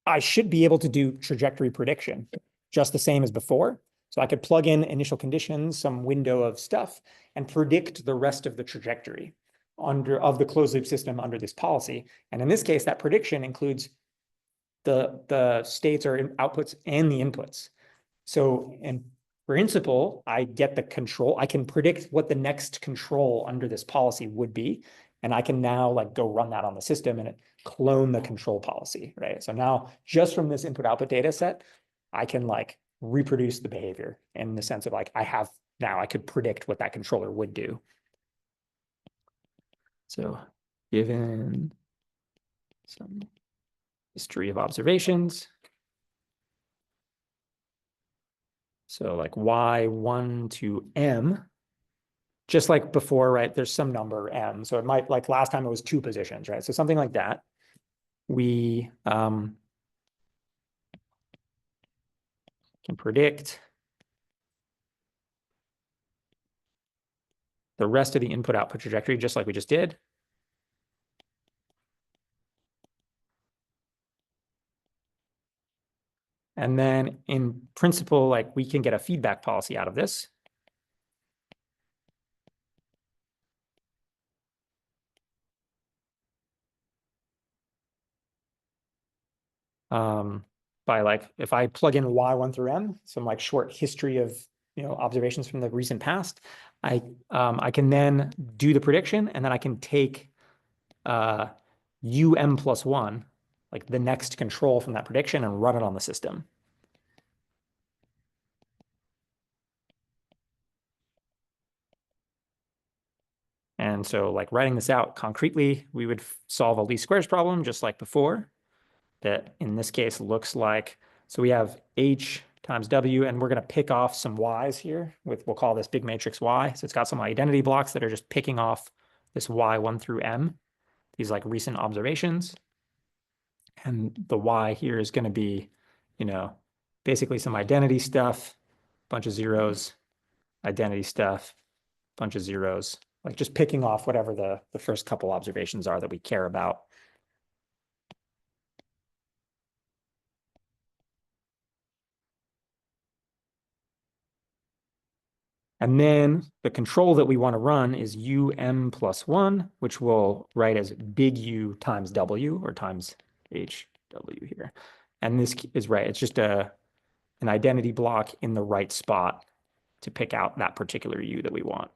I should be able to do trajectory prediction just the same as before. So I could plug in initial conditions, some window of stuff, and predict the rest of the trajectory of the closed loop system under this policy. And in this case, that prediction includes the states or outputs and the inputs. So in principle, I get the control. I can predict what the next control under this policy would be. And I can now like go run that on the system and clone the control policy, right? So now just from this input output data set, I can like reproduce the behavior in the sense of like, I could predict what that controller would do. So given some history of observations, so like Y1 to M, just like before, right? There's some number M. So it might, like last time it was 2 positions, right? So something like that. We can predict the rest of the input output trajectory, just like we just did. And then in principle, like we can get a feedback policy out of this. By like, if I plug in Y1 through M, some like short history of, observations from the recent past, I can then do the prediction, and then I can take UM plus 1, like the next control from that prediction, and run it on the system. And so like writing this out concretely, we would solve a least squares problem just like before. That in this case looks like, so we have H times W, and we're going to pick off some Y's here with, we'll call this big matrix Y. So it's got some identity blocks that are just picking off this Y1 through M, these like recent observations. And the Y here is going to be, basically some identity stuff, bunch of zeros, identity stuff, bunch of zeros, like just picking off whatever the first couple observations are that we care about. And then the control that we want to run is UM plus 1, which we'll write as big U times W, or times HW here. And this is right. It's just an identity block in the right spot to pick out that particular U that we want.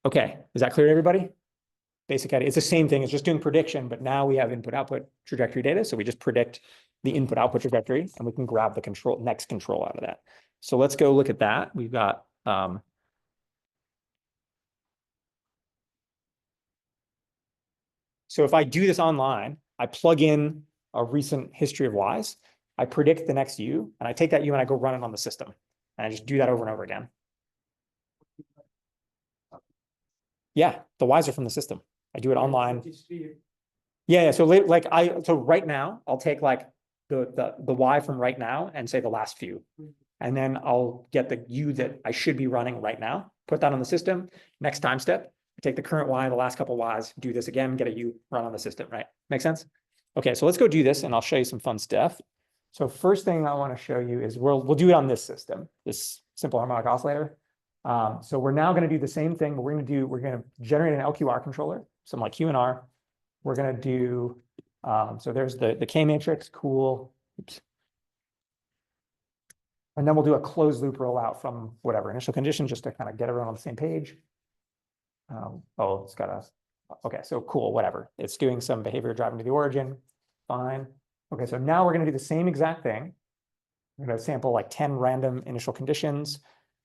Okay, is that clear to everybody? Basic idea. It's the same thing. It's just doing prediction, but now we have input-output trajectory data. So we just predict the input-output trajectory, and we can grab the next control out of that. So let's go look at that. We've got so if I do this online, I plug in a recent history of Ys, I predict the next U, and I take that U and I go run it on the system. And I just do that over and over again. Yeah, the Ys are from the system. I do it online. Yeah. So like so right now, I'll take like the Y from right now and say the last few. And then I'll get the U that I should be running right now, put that on the system. Next time step, I take the current Y, the last couple Ys, do this again, get a U, run on the system, right? Make sense? Okay, so let's go do this and I'll show you some fun stuff. So first thing I want to show you is we'll do it on this system, this simple harmonic oscillator. So we're now going to do the same thing, but we're going to generate an LQR controller, some like Q and R. We're going to do, so there's the K matrix, cool. Oops. And then we'll do a closed loop rollout from whatever initial condition, just to kind of get everyone on the same page. Oh, it's got a, okay, so cool, whatever. It's doing some behavior driving to the origin, fine. Okay, so now we're going to do the same exact thing. We're going to sample like 10 random initial conditions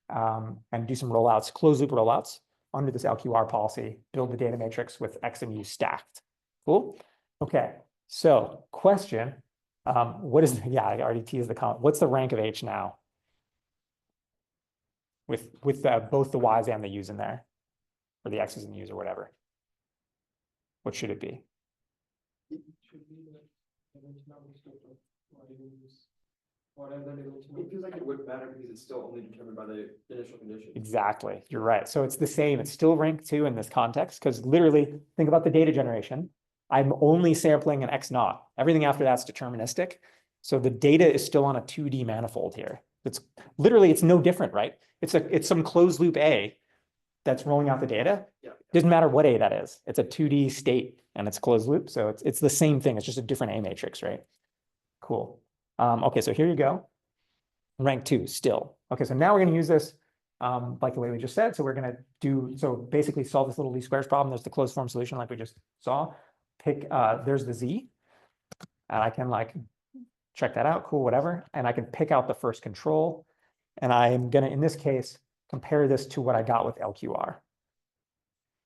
and do some rollouts, closed loop rollouts under this LQR policy, build the data matrix with X and U stacked. Cool. Okay, so question, what is, yeah, I already teased the comment. What's the rank of H now? With both the Ys and the Us in there, or the X's and Us or whatever. What should it be?
It should be the dimensional statement, whatever the dimension.
It feels like it would matter because it's still only determined by the initial condition.
Exactly, you're right. So it's the same. It's still rank 2 in this context, because literally think about the data generation. I'm only sampling an X naught. Everything after that's deterministic. So the data is still on a 2D manifold here. It's literally, it's no different, right? It's some closed loop A that's rolling out the data.
Yeah.
Doesn't matter what A that is. It's a 2D state and it's closed loop. So it's the same thing. It's just a different A matrix, right? Cool. Okay, so here you go. Rank 2 still. Okay, so now we're going to use this like the way we just said. So we're going to do, so basically solve this little least squares problem. There's the closed form solution like we just saw. Pick, there's the Z. And I can like check that out, cool, whatever. And I can pick out the first control. And I'm going to, in this case, compare this to what I got with LQR.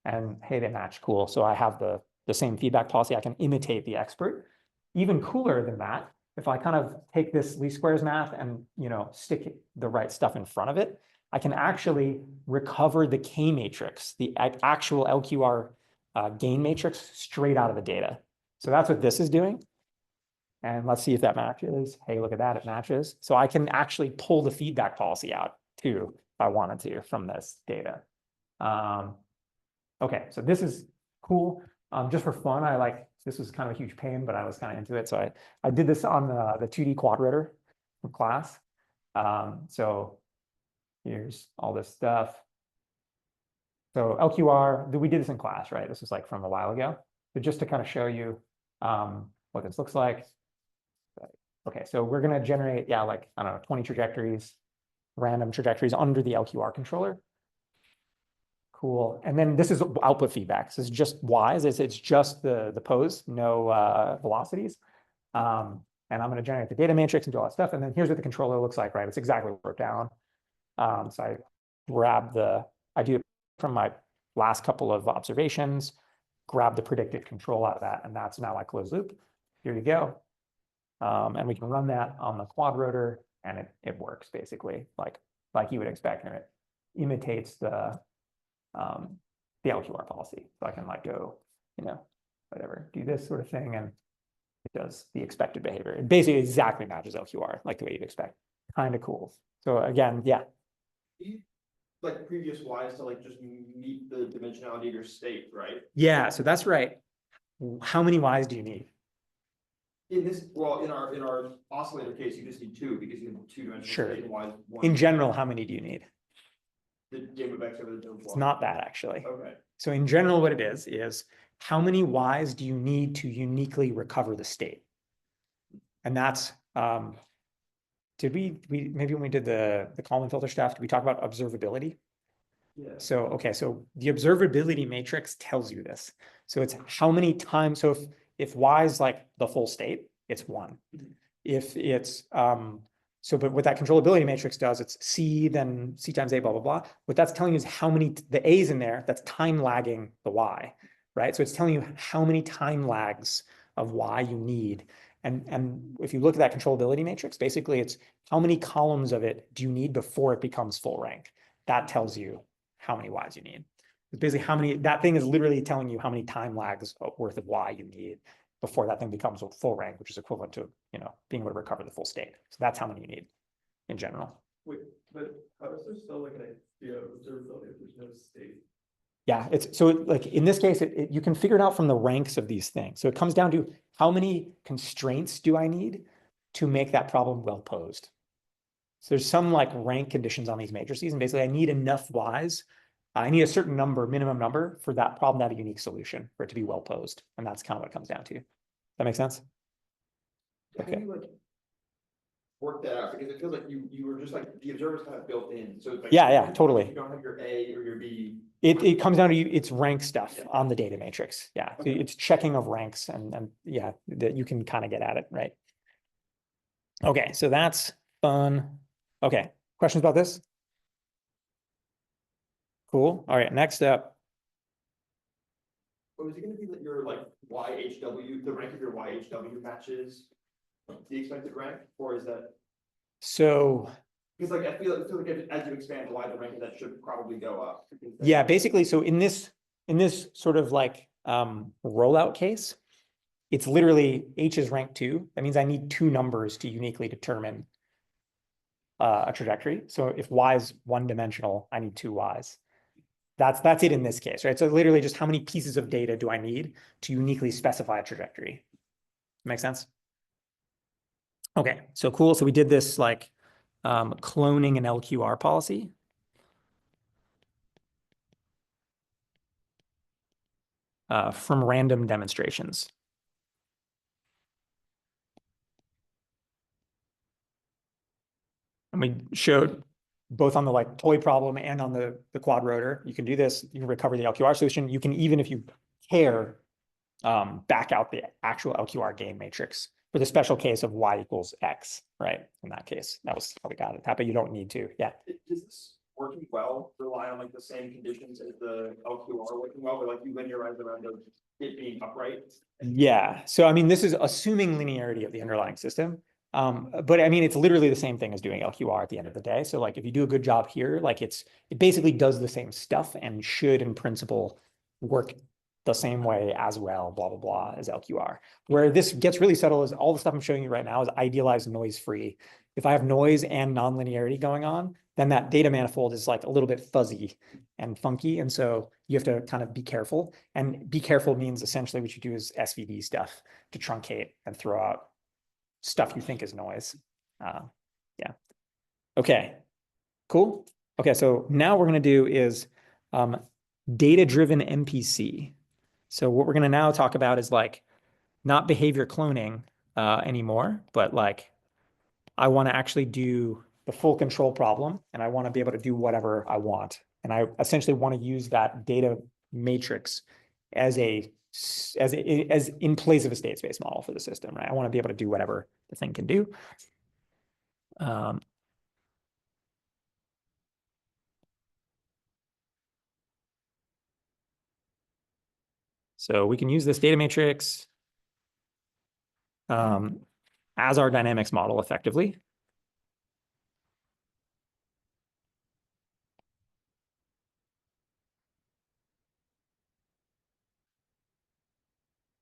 And hey, they match, cool. So I have the same feedback policy. I can imitate the expert. Even cooler than that, if I kind of take this least squares math and, stick the right stuff in front of it, I can actually recover the K matrix, the actual LQR gain matrix straight out of the data. So that's what this is doing. And let's see if that matches. Hey, look at that, it matches. So I can actually pull the feedback policy out too, if I wanted to, from this data. Okay, so this is cool. just for fun, this was kind of a huge pain, but I was kind of into it. So I did this on the 2D quad rotor from class. So here's all this stuff. So LQR, we did this in class, right? This was like from a while ago. But just to kind of show you what this looks like. Okay, so we're going to generate, yeah, like, I don't know, 20 trajectories, random trajectories under the LQR controller. Cool. And then this is output feedback. So this is just Y's. It's just the pose, no velocities. And I'm going to generate the data matrix and do all that stuff. And then here's what the controller looks like, right? It's exactly what wrote down. So I grab I do it from my last couple of observations, grab the predicted control out of that, and that's now my closed loop. Here you go. And we can run that on the quad rotor, and it works basically like you would expect, and it imitates the LQR policy. So I can like go, whatever, do this sort of thing, and it does the expected behavior. It basically exactly matches LQR, like the way you'd expect. Kind of cool. So again, yeah.
Like previous Ys to like just meet the dimensionality of your state, right?
Yeah, so that's right. How many Ys do you need?
In this, well, in our oscillator case, you just need two because you have two-dimensional
Sure.
state and Ys one.
In general, how many do you need?
The game of X over the dome.
It's not that actually.
Okay.
So in general, what it is how many Ys do you need to uniquely recover the state? And that's, did we maybe when we did the Kalman filter stuff, did we talk about observability?
Yeah.
So, okay, so the observability matrix tells you this. So it's how many times, so if Y is like the full state, it's 1. If it's, but what that controllability matrix does, it's C, then C times A, blah, blah, blah. What that's telling you is how many, the A's in there, that's time lagging the Y, right? So it's telling you how many time lags of Y you need. And if you look at that controllability matrix, basically it's how many columns of it do you need before it becomes full rank? That tells you how many Ys you need. It's basically that thing is literally telling you how many time lags worth of Y you need before that thing becomes full rank, which is equivalent to, being able to recover the full state. So that's how many you need in general.
Wait, but how is there still like an idea of observability if there's no state?
Yeah, like in this case, you can figure it out from the ranks of these things. So it comes down to how many constraints do I need to make that problem well posed. So there's some like rank conditions on these matrices, and basically I need enough Ys. I need a certain number, minimum number, for that problem to have a unique solution for it to be well posed. And that's kind of what it comes down to. That make sense?
How do you like work that out? Because it feels like you were just like the observer's kind of built in. So it's like,
Yeah, totally.
You don't have your A or your B.
It comes down to it's rank stuff
Yeah.
on the data matrix. Yeah, so
Okay.
it's checking of ranks, and yeah, that you can kind of get at it, right? Okay, so that's fun. Okay, questions about this? Cool. All right, next up.
But is it going to be that your like YHW, the rank of your YHW matches the expected rank, or is that
So
because like I feel like as you expand Y, the rank of that should probably go up. Because
yeah, basically, so in this sort of like rollout case, it's literally H is rank 2. That means I need 2 numbers to uniquely determine a trajectory. So if Y is 1-dimensional, I need 2 Ys. That's it in this case, right? So literally just how many pieces of data do I need to uniquely specify a trajectory? Make sense? Okay, so cool. So we did this like cloning an LQR policy. From random demonstrations. And we showed both on the like toy problem and on the quad rotor, you can do this, you can recover the LQR solution. You can, even if you care, back out the actual LQR gain matrix for the special case of Y equals X, right? In that case, that was how we got it, but you don't need to, yeah.
does this working well rely on like the same conditions as the LQR working well, but like you linearize around it being upright?
Yeah, so I mean, this is assuming linearity of the underlying system. But I mean, it's literally the same thing as doing LQR at the end of the day. So like, if you do a good job here, like it basically does the same stuff and should in principle work the same way as well, blah, blah, blah, as LQR. Where this gets really subtle is all the stuff I'm showing you right now is idealized noise free. If I have noise and nonlinearity going on, then that data manifold is like a little bit fuzzy and funky. And so you have to kind of be careful. And be careful means essentially what you do is SVD stuff to truncate and throw out stuff you think is noise. Yeah. Okay, cool. Okay, so now what we're going to do is data-driven MPC. So what we're going to now talk about is like not behavior cloning anymore, but like I want to actually do the full control problem, and I want to be able to do whatever I want. And I essentially want to use that data matrix as in place of a state space model for the system, right? I want to be able to do whatever the thing can do. So we can use this data matrix as our dynamics model effectively.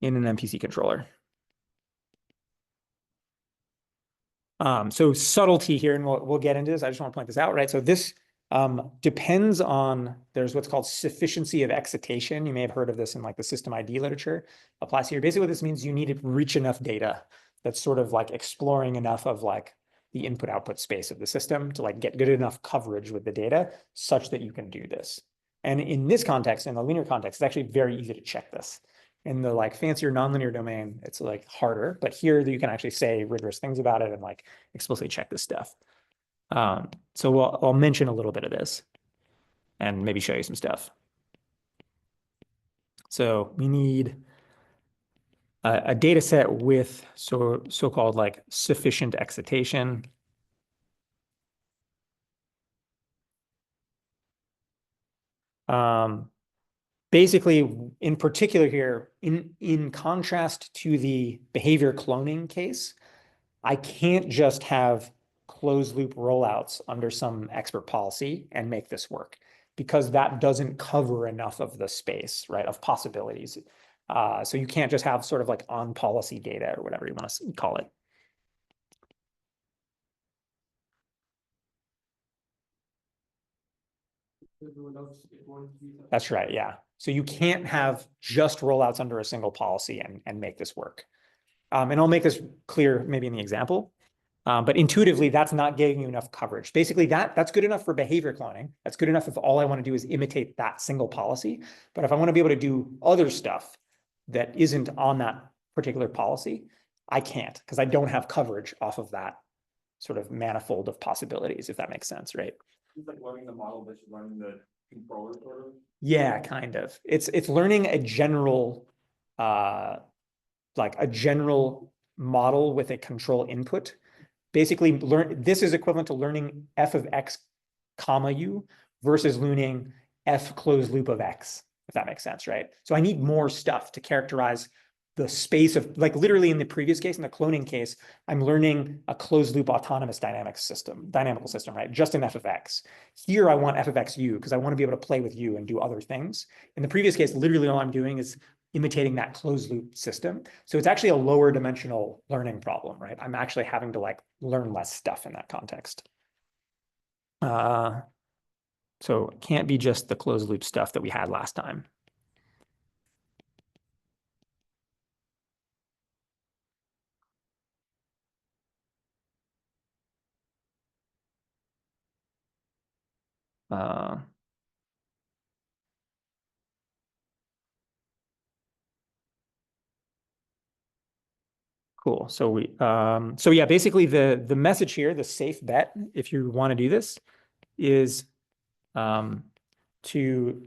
In an MPC controller. So subtlety here, and we'll get into this. I just want to point this out, right? So this depends on, there's what's called sufficiency of excitation. You may have heard of this in like the system ID literature. Applies here. Basically what this means, you need to reach enough data that's sort of like exploring enough of like the input output space of the system to like get good enough coverage with the data such that you can do this. And in this context, in the linear context, it's actually very easy to check this. In the like fancier nonlinear domain, it's like harder, but here you can actually say rigorous things about it and like explicitly check this stuff. So I'll mention a little bit of this and maybe show you some stuff. So we need a data set with so-called like sufficient excitation. Basically, in particular here, in contrast to the behavior cloning case, I can't just have closed loop rollouts under some expert policy and make this work, because that doesn't cover enough of the space, right, of possibilities. So you can't just have sort of like on policy data or whatever you want to call it. That's right, yeah. So you can't have just rollouts under a single policy and make this work. And I'll make this clear maybe in the example. But intuitively, that's not giving you enough coverage. Basically, that's good enough for behavior cloning. That's good enough if all I want to do is imitate that single policy. But if I want to be able to do other stuff that isn't on that particular policy, I can't, because I don't have coverage off of that sort of manifold of possibilities, if that makes sense, right?
It's like learning the model that you're learning the controller sort of.
Yeah, kind of. It's learning a general like a general model with a control input. Basically, this is equivalent to learning f of x comma u versus learning f closed loop of x, if that makes sense, right? So I need more stuff to characterize the space of, like literally in the previous case, in the cloning case, I'm learning a closed loop autonomous dynamical system, right? Just in f of x. Here I want f of x u because I want to be able to play with u and do other things. In the previous case, literally all I'm doing is imitating that closed loop system. So it's actually a lower dimensional learning problem, right? I'm actually having to like learn less stuff in that context. So it can't be just the closed loop stuff that we had last time. Cool. So so yeah, basically the message here, the safe bet, if you want to do this, is to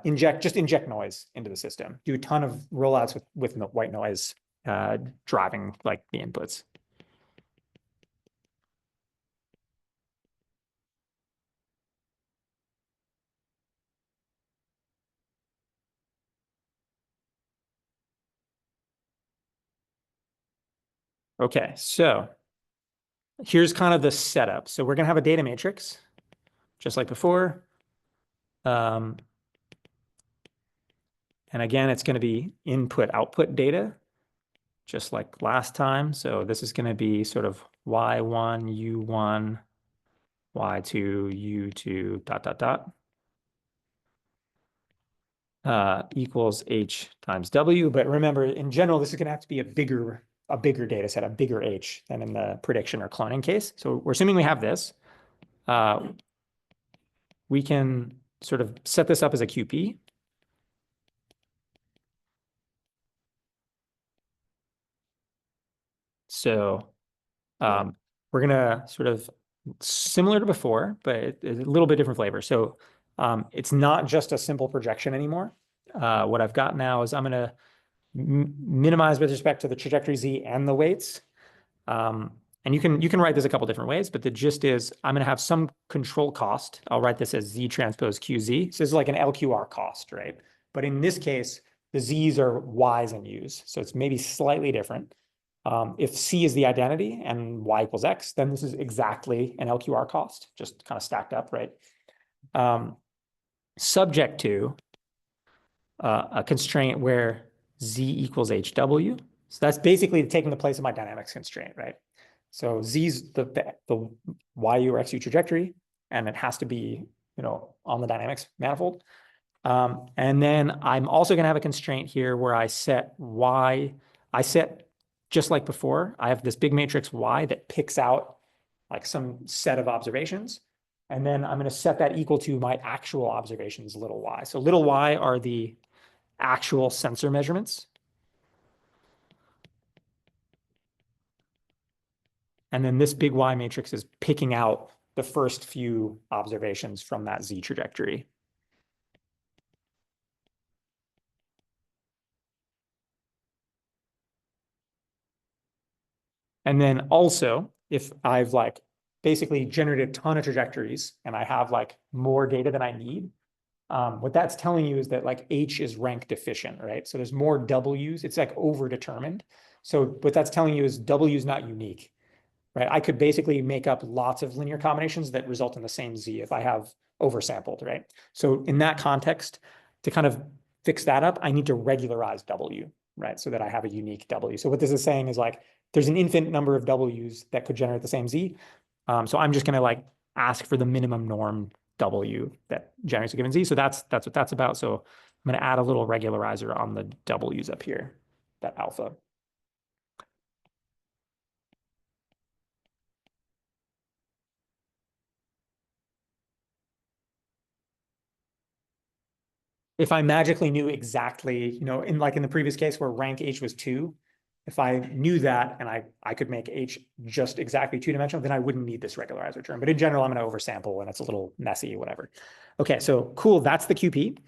inject noise into the system. Do a ton of rollouts with white noise driving like the inputs. Okay, so here's kind of the setup. So we're going to have a data matrix, just like before. And again, it's going to be input-output data, just like last time. So this is going to be sort of Y1, U1, y2 u2 dot dot dot equals h times w. But remember, in general, this is going to have to be a bigger data set, a bigger h than in the prediction or cloning case. So we're assuming we have this. We can sort of set this up as a QP. So we're going to sort of similar to before, but it's a little bit different flavor. So it's not just a simple projection anymore. What I've got now is I'm going to minimize with respect to the trajectory z and the weights. And you can write this a couple different ways, but the gist is I'm going to have some control cost. I'll write this as z transpose qz. So this is like an LQR cost, right? But in this case, the z's are y's and u's. So it's maybe slightly different. If c is the identity and y equals x, then this is exactly an LQR cost, just kind of stacked up, right? Subject to a constraint where z equals hw. So that's basically taking the place of my dynamics constraint, right? So z's the yu or xu trajectory, and it has to be, on the dynamics manifold. And then I'm also going to have a constraint here where I set just like before, I have this big matrix y that picks out like some set of observations. And then I'm going to set that equal to my actual observations, little y. So little y are the actual sensor measurements. And then this big Y matrix is picking out the first few observations from that Z trajectory. And then also, if I've like basically generated a ton of trajectories and I have like more data than I need, what that's telling you is that like H is rank deficient, right? So there's more W's. It's like overdetermined. So what that's telling you is W is not unique, right? I could basically make up lots of linear combinations that result in the same Z if I have oversampled, right? So in that context, to kind of fix that up, I need to regularize W, right? So that I have a unique W. So what this is saying is like, there's an infinite number of W's that could generate the same Z. So I'm just gonna like ask for the minimum norm W that generates a given Z. So that's what that's about. So I'm gonna add a little regularizer on the W's up here, that alpha. If I magically knew exactly, in the previous case where rank H was 2, if I knew that and I could make H just exactly 2-dimensional, then I wouldn't need this regularizer term. But in general, I'm going to oversample and it's a little messy, whatever. Okay, so cool. That's the QP.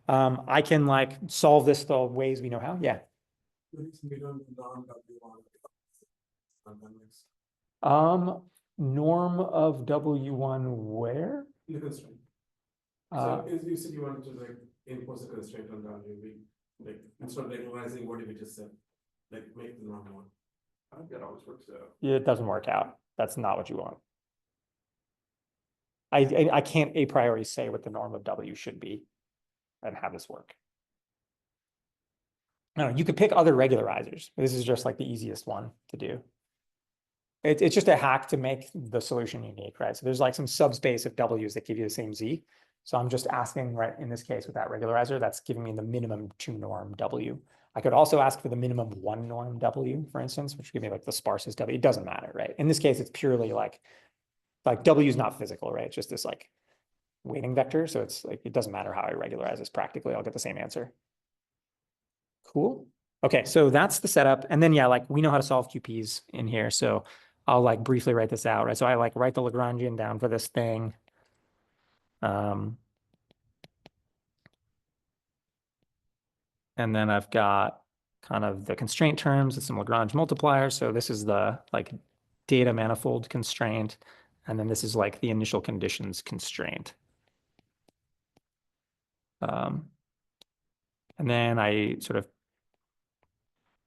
I can like solve this the ways we know how. Yeah. Norm of W1 where?
The constraint.
Uh,
So as you said, you wanted to like impose a constraint on value, like instead of regularizing what we just said, like make the normal one. I think that always works out.
it doesn't work out. That's not what you want. I can't a priori say what the norm of W should be and have this work. No, you could pick other regularizers. This is just like the easiest one to do. It's just a hack to make the solution unique, right? So there's like some subspace of W's that give you the same Z. So I'm just asking, right, in this case with that regularizer, that's giving me the minimum 2 norm W. I could also ask for the minimum 1 norm W, for instance, which would give me like the sparsest W. It doesn't matter, right? In this case, it's purely like W is not physical, right? It's just this like weighting vector. So it's like, it doesn't matter how I regularize this practically, I'll get the same answer. Cool. Okay, so that's the setup. And then, yeah, like we know how to solve QPs in here. So I'll like briefly write this out, right? So I like write the Lagrangian down for this thing. And then I've got kind of the constraint terms and some Lagrange multipliers. So this is the like data manifold constraint. And then this is like the initial conditions constraint. And then I sort of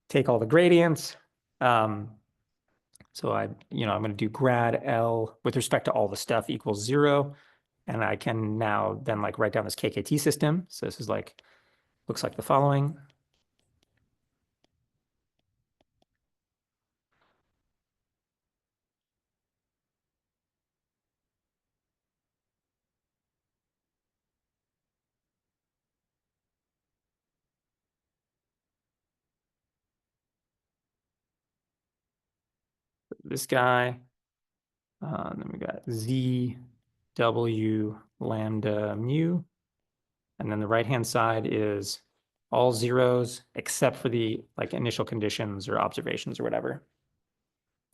take all the gradients. So I'm going to do grad L with respect to all the stuff equals 0. And I can now then like write down this KKT system. So this is like, looks like the following. this guy. Then we got Z, W, lambda, mu. And then the right-hand side is all zeros except for the like initial conditions or observations or whatever.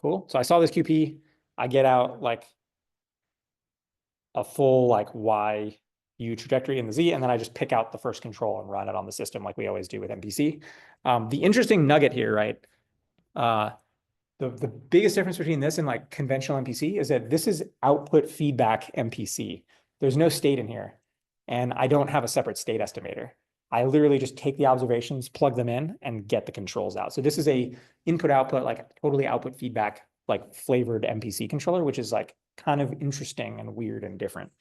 Cool. So I saw this QP. I get out like a full like Y U trajectory in the Z, and then I just pick out the first control and run it on the system like we always do with MPC. The interesting nugget here, right? The biggest difference between this and like conventional MPC is that this is output feedback MPC. There's no state in here, and I don't have a separate state estimator. I literally just take the observations, plug them in, and get the controls out. So this is a input-output, like totally output feedback, like flavored MPC controller, which is like kind of interesting and weird and different.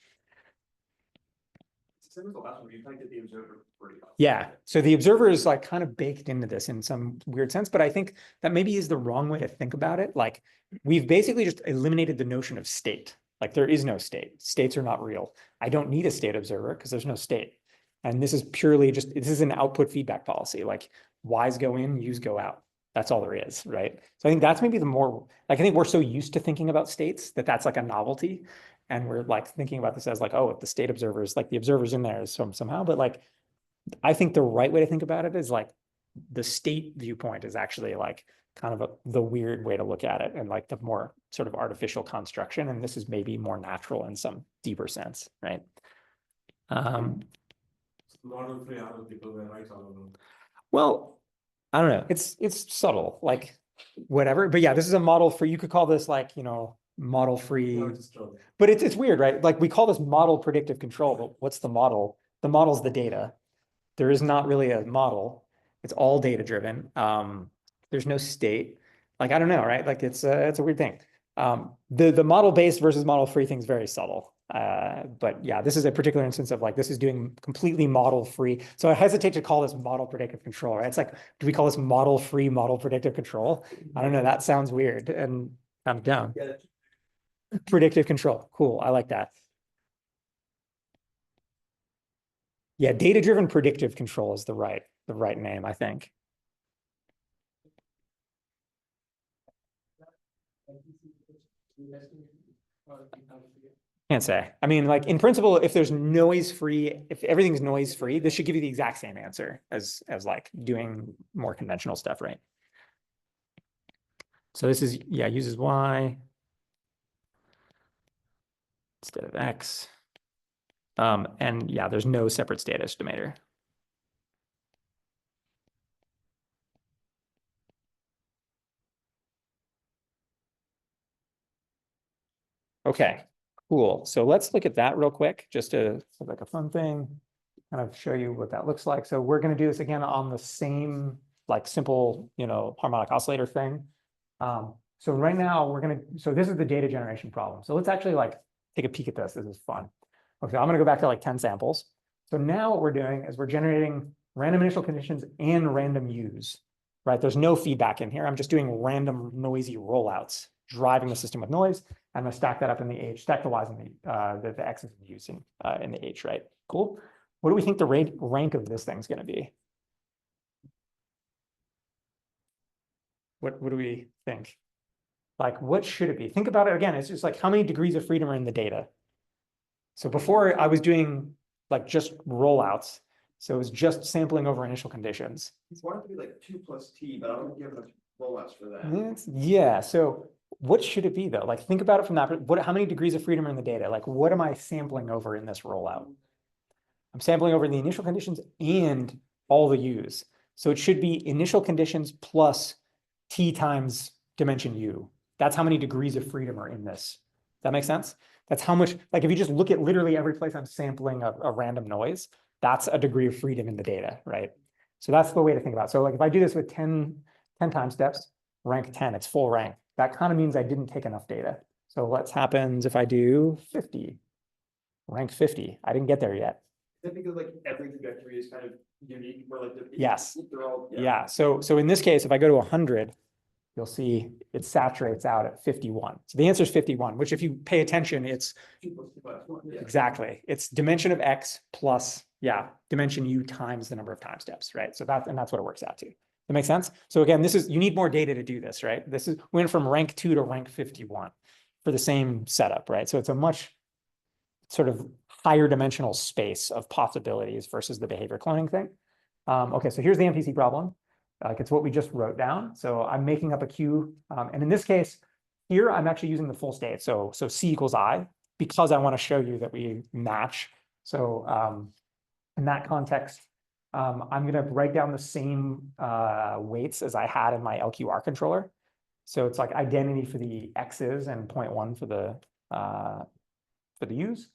Same as the last one, you kind of get the observer pretty well.
Yeah, so the observer is like kind of baked into this in some weird sense, but I think that maybe is the wrong way to think about it. Like we've basically just eliminated the notion of state. Like there is no state. States are not real. I don't need a state observer because there's no state. And this is purely just, this is an output feedback policy. Like Y's go in, U's go out. That's all there is, right? So I think that's maybe the more, like I think we're so used to thinking about states that that's like a novelty. And we're like thinking about this as like, oh, if the state observers, like the observers in there is somehow, but like, I think the right way to think about it is like the state viewpoint is actually like kind of the weird way to look at it and like the more sort of artificial construction. And this is maybe more natural in some deeper sense, right?
Model free, how do people were right all along?
Well, I don't know. It's subtle, like whatever. But yeah, this is a model for, you could call this like, you know, model free,
No, it's true.
but it's weird, right? Like we call this model predictive control, but what's the model? The model's the data. There is not really a model. It's all data driven. There's no state. Like, I don't know, right? Like it's a weird thing. The model based versus model free thing is very subtle. But yeah, this is a particular instance of like, this is doing completely model free. So I hesitate to call this model predictive control, right? It's like, do we call this model free model predictive control? I don't know. That sounds weird and kind of dumb. Predictive control. Cool. I like that. Yeah, data-driven predictive control is the right name, I think. Can't say. I mean, like in principle, if there's noise-free, if everything's noise-free, this should give you the exact same answer as like doing more conventional stuff, right? So this is, yeah, uses Y instead of X. And yeah, there's no separate state estimator. Okay, cool. So let's look at that real quick, just to like a fun thing, kind of show you what that looks like. So we're going to do this again on the same like simple, you know, harmonic oscillator thing. So right now we're going to, so this is the data generation problem. So let's actually like take a peek at this. This is fun. Okay, I'm going to go back to like 10 samples. So now what we're doing is we're generating random initial conditions and random U's, right? There's no feedback in here. I'm just doing random noisy rollouts, driving the system with noise. I'm going to stack that up in the H, stack the Y's in the X's and U's in the H, right? Cool. What do we think the rank of this thing's going to be? What do we think? Like, what should it be? Think about it again. It's just like how many degrees of freedom are in the data? So before I was doing like just rollouts. So it was just sampling over initial conditions.
It's wanted to be like 2 plus T, but I don't think you have enough rollouts for that.
Yeah. So what should it be though? Like think about it from that. How many degrees of freedom are in the data? Like what am I sampling over in this rollout? I'm sampling over the initial conditions and all the U's. So it should be initial conditions plus T times dimension U. That's how many degrees of freedom are in this. Does that make sense? That's how much, like if you just look at literally every place I'm sampling a random noise, that's a degree of freedom in the data, right? So that's the way to think about it. So like if I do this with 10 time steps, rank 10, it's full rank. That kind of means I didn't take enough data. So what happens if I do 50, rank 50? I didn't get there yet.
I think like every trajectory is kind of unique, where like
Yes.
they're all,
Yeah. So in this case, if I go to 100, you'll see it saturates out at 51. So the answer is 51, which if you pay attention, it's
2 plus 2 plus 1, yeah.
exactly. It's dimension of X plus, yeah, dimension U times the number of time steps, right? So that's what it works out to. That makes sense? So again, you need more data to do this, right? We went from rank 2 to rank 51 for the same setup, right? So it's a much sort of higher dimensional space of possibilities versus the behavior cloning thing. Okay, so here's the MPC problem. It's what we just wrote down. So I'm making up a queue. And in this case, here I'm actually using the full state. So C equals I, because I want to show you that we match. So in that context, I'm going to write down the same weights as I had in my LQR controller. So it's like identity for the X's and 0.1 for the U's.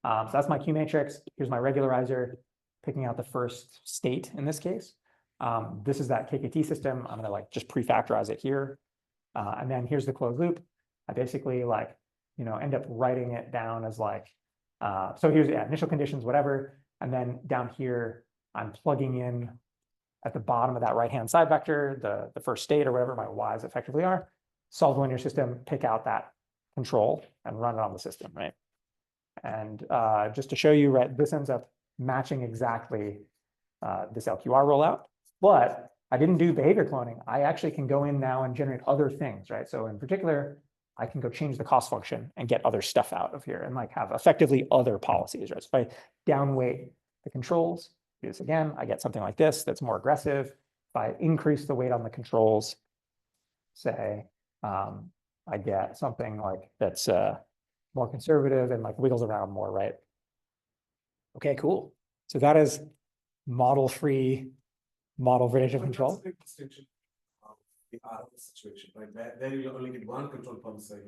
So that's my Q matrix. Here's my regularizer, picking out the first state in this case. This is that KKT system. I'm going to like just prefactorize it here. And then here's the closed loop. I basically like, end up writing it down as like, so here's initial conditions, whatever. And then down here, I'm plugging in at the bottom of that right-hand side vector, the first state or whatever my Y's effectively are, solve the linear system, pick out that control and run it on the system, right? And just to show you, right, this ends up matching exactly this LQR rollout, but I didn't do behavior cloning. I actually can go in now and generate other things, right? So in particular, I can go change the cost function and get other stuff out of here and like have effectively other policies, right? So if I downweight the controls, do this again, I get something like this that's more aggressive. If I increase the weight on the controls, say, I get something like that's more conservative and like wiggles around more, right? Okay, cool. So that is model-free model variation
But
control.
that's a big distinction of the other situation, right? There you only get one control policy.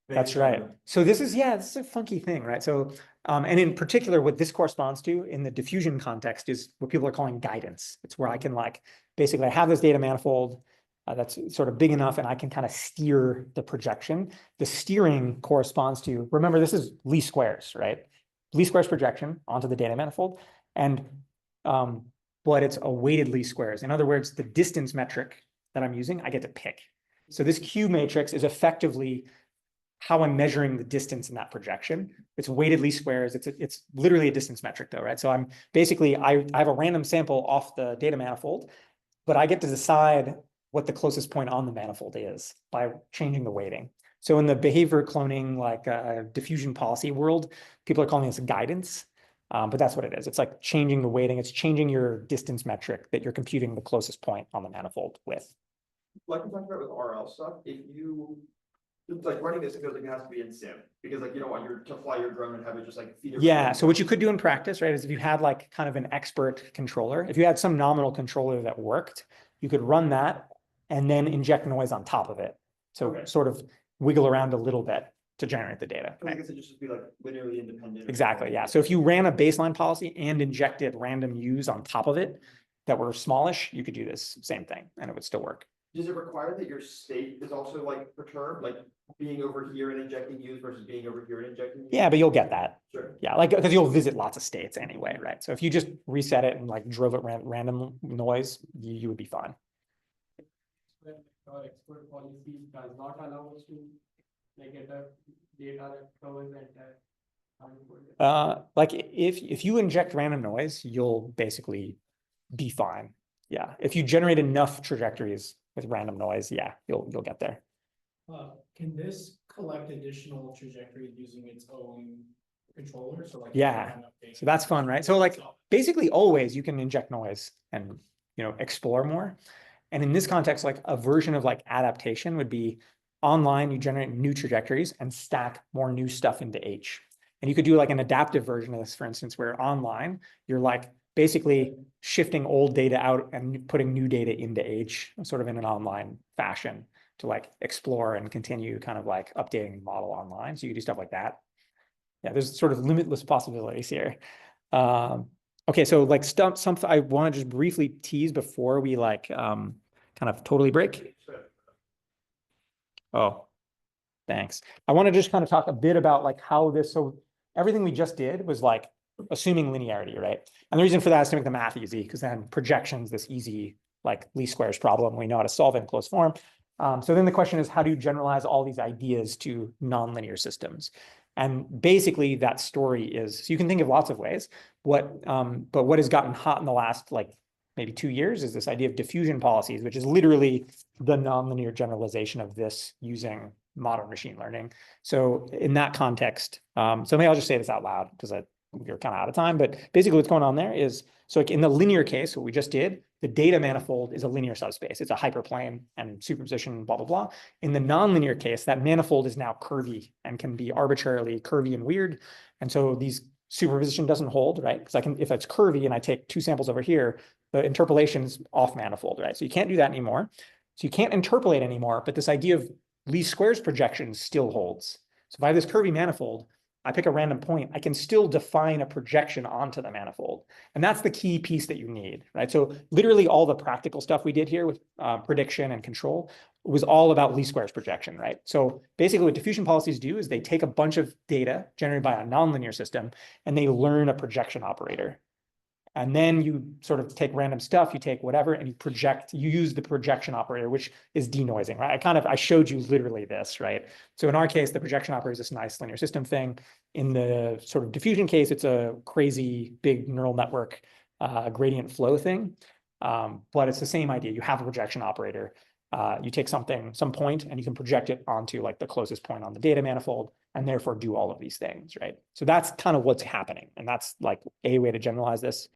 That's
based on
right. So this is a funky thing, right? So, and in particular, what this corresponds to in the diffusion context is what people are calling guidance. It's where I can like, basically I have this data manifold that's sort of big enough and I can kind of steer the projection. The steering corresponds to, remember, this is least squares, right? Least squares projection onto the data manifold. And, but it's a weighted least squares. In other words, the distance metric that I'm using, I get to pick. So this Q matrix is effectively how I'm measuring the distance in that projection. It's weighted least squares. It's literally a distance metric though, right? So I'm basically, I have a random sample off the data manifold, but I get to decide what the closest point on the manifold is by changing the weighting. So in the behavior cloning, like diffusion policy world, people are calling this guidance, but that's what it is. It's like changing the weighting. It's changing your distance metric that you're computing the closest point on the manifold with.
Like we talked about with RL stuff, if you, like running this, it feels like it has to be in sim, because like you don't want to fly your drone and have it just like feed.
Yeah, so what you could do in practice, right, is if you had like kind of an expert controller, if you had some nominal controller that worked, you could run that and then inject noise on top of it. So
Okay.
sort of wiggle around a little bit to generate the data.
I guess it just be like linearly independent.
Exactly, yeah. So if you ran a baseline policy and injected random U's on top of it that were smallish, you could do this same thing and it would still work.
Does it require that your state is also like perturbed, like being over here and injecting U's versus being over here and injecting U's?
Yeah, but you'll get that.
Sure.
Yeah, like because you'll visit lots of states anyway, right? So if you just reset it and like drove it random noise, you would be fine.
Our expert policy does not allow us to like get the data that covers the entire.
Like if you inject random noise, you'll basically be fine. Yeah, if you generate enough trajectories with random noise, yeah, you'll get there.
Can this collect additional trajectories using its own controller? So like
Yeah, so that's fun, right? So like basically always you can inject noise and explore more. And in this context, like a version of like adaptation would be online, you generate new trajectories and stack more new stuff into H. And you could do like an adaptive version of this, for instance, where online you're like basically shifting old data out and putting new data into H, sort of in an online fashion to like explore and continue kind of like updating the model online. So you can do stuff like that. Yeah, there's sort of limitless possibilities here. Okay, so like something I want to just briefly tease before we like kind of totally break. Oh, thanks. I want to just kind of talk a bit about like how this, so everything we just did was like assuming linearity, right? And the reason for that is to make the math easy, because then projections, this easy like least squares problem, we know how to solve it in closed form. So then the question is, how do you generalize all these ideas to nonlinear systems? And basically that story is, so you can think of lots of ways, but what has gotten hot in the last like maybe 2 years is this idea of diffusion policies, which is literally the nonlinear generalization of this using modern machine learning. So in that context, so maybe I'll just say this out loud because we're kind of out of time, but basically what's going on there is, so like in the linear case, what we just did, the data manifold is a linear subspace. It's a hyperplane and superposition, blah, blah, blah. In the nonlinear case, that manifold is now curvy and can be arbitrarily curvy and weird. And so these superposition doesn't hold, right? Because if it's curvy and I take 2 samples over here, the interpolation's off manifold, right? So you can't do that anymore. So you can't interpolate anymore, but this idea of least squares projection still holds. So if I have this curvy manifold, I pick a random point, I can still define a projection onto the manifold. And that's the key piece that you need, right? So literally all the practical stuff we did here with prediction and control was all about least squares projection, right? So basically what diffusion policies do is they take a bunch of data generated by a nonlinear system and they learn a projection operator. And then you sort of take random stuff, you take whatever, and you use the projection operator, which is denoising, right? I showed you literally this, right? So in our case, the projection operator is this nice linear system thing. In the sort of diffusion case, it's a crazy big neural network gradient flow thing. But it's the same idea. You have a projection operator. You take some point, and you can project it onto like the closest point on the data manifold, and therefore do all of these things, right? So that's kind of what's happening. And that's like a way to generalize this.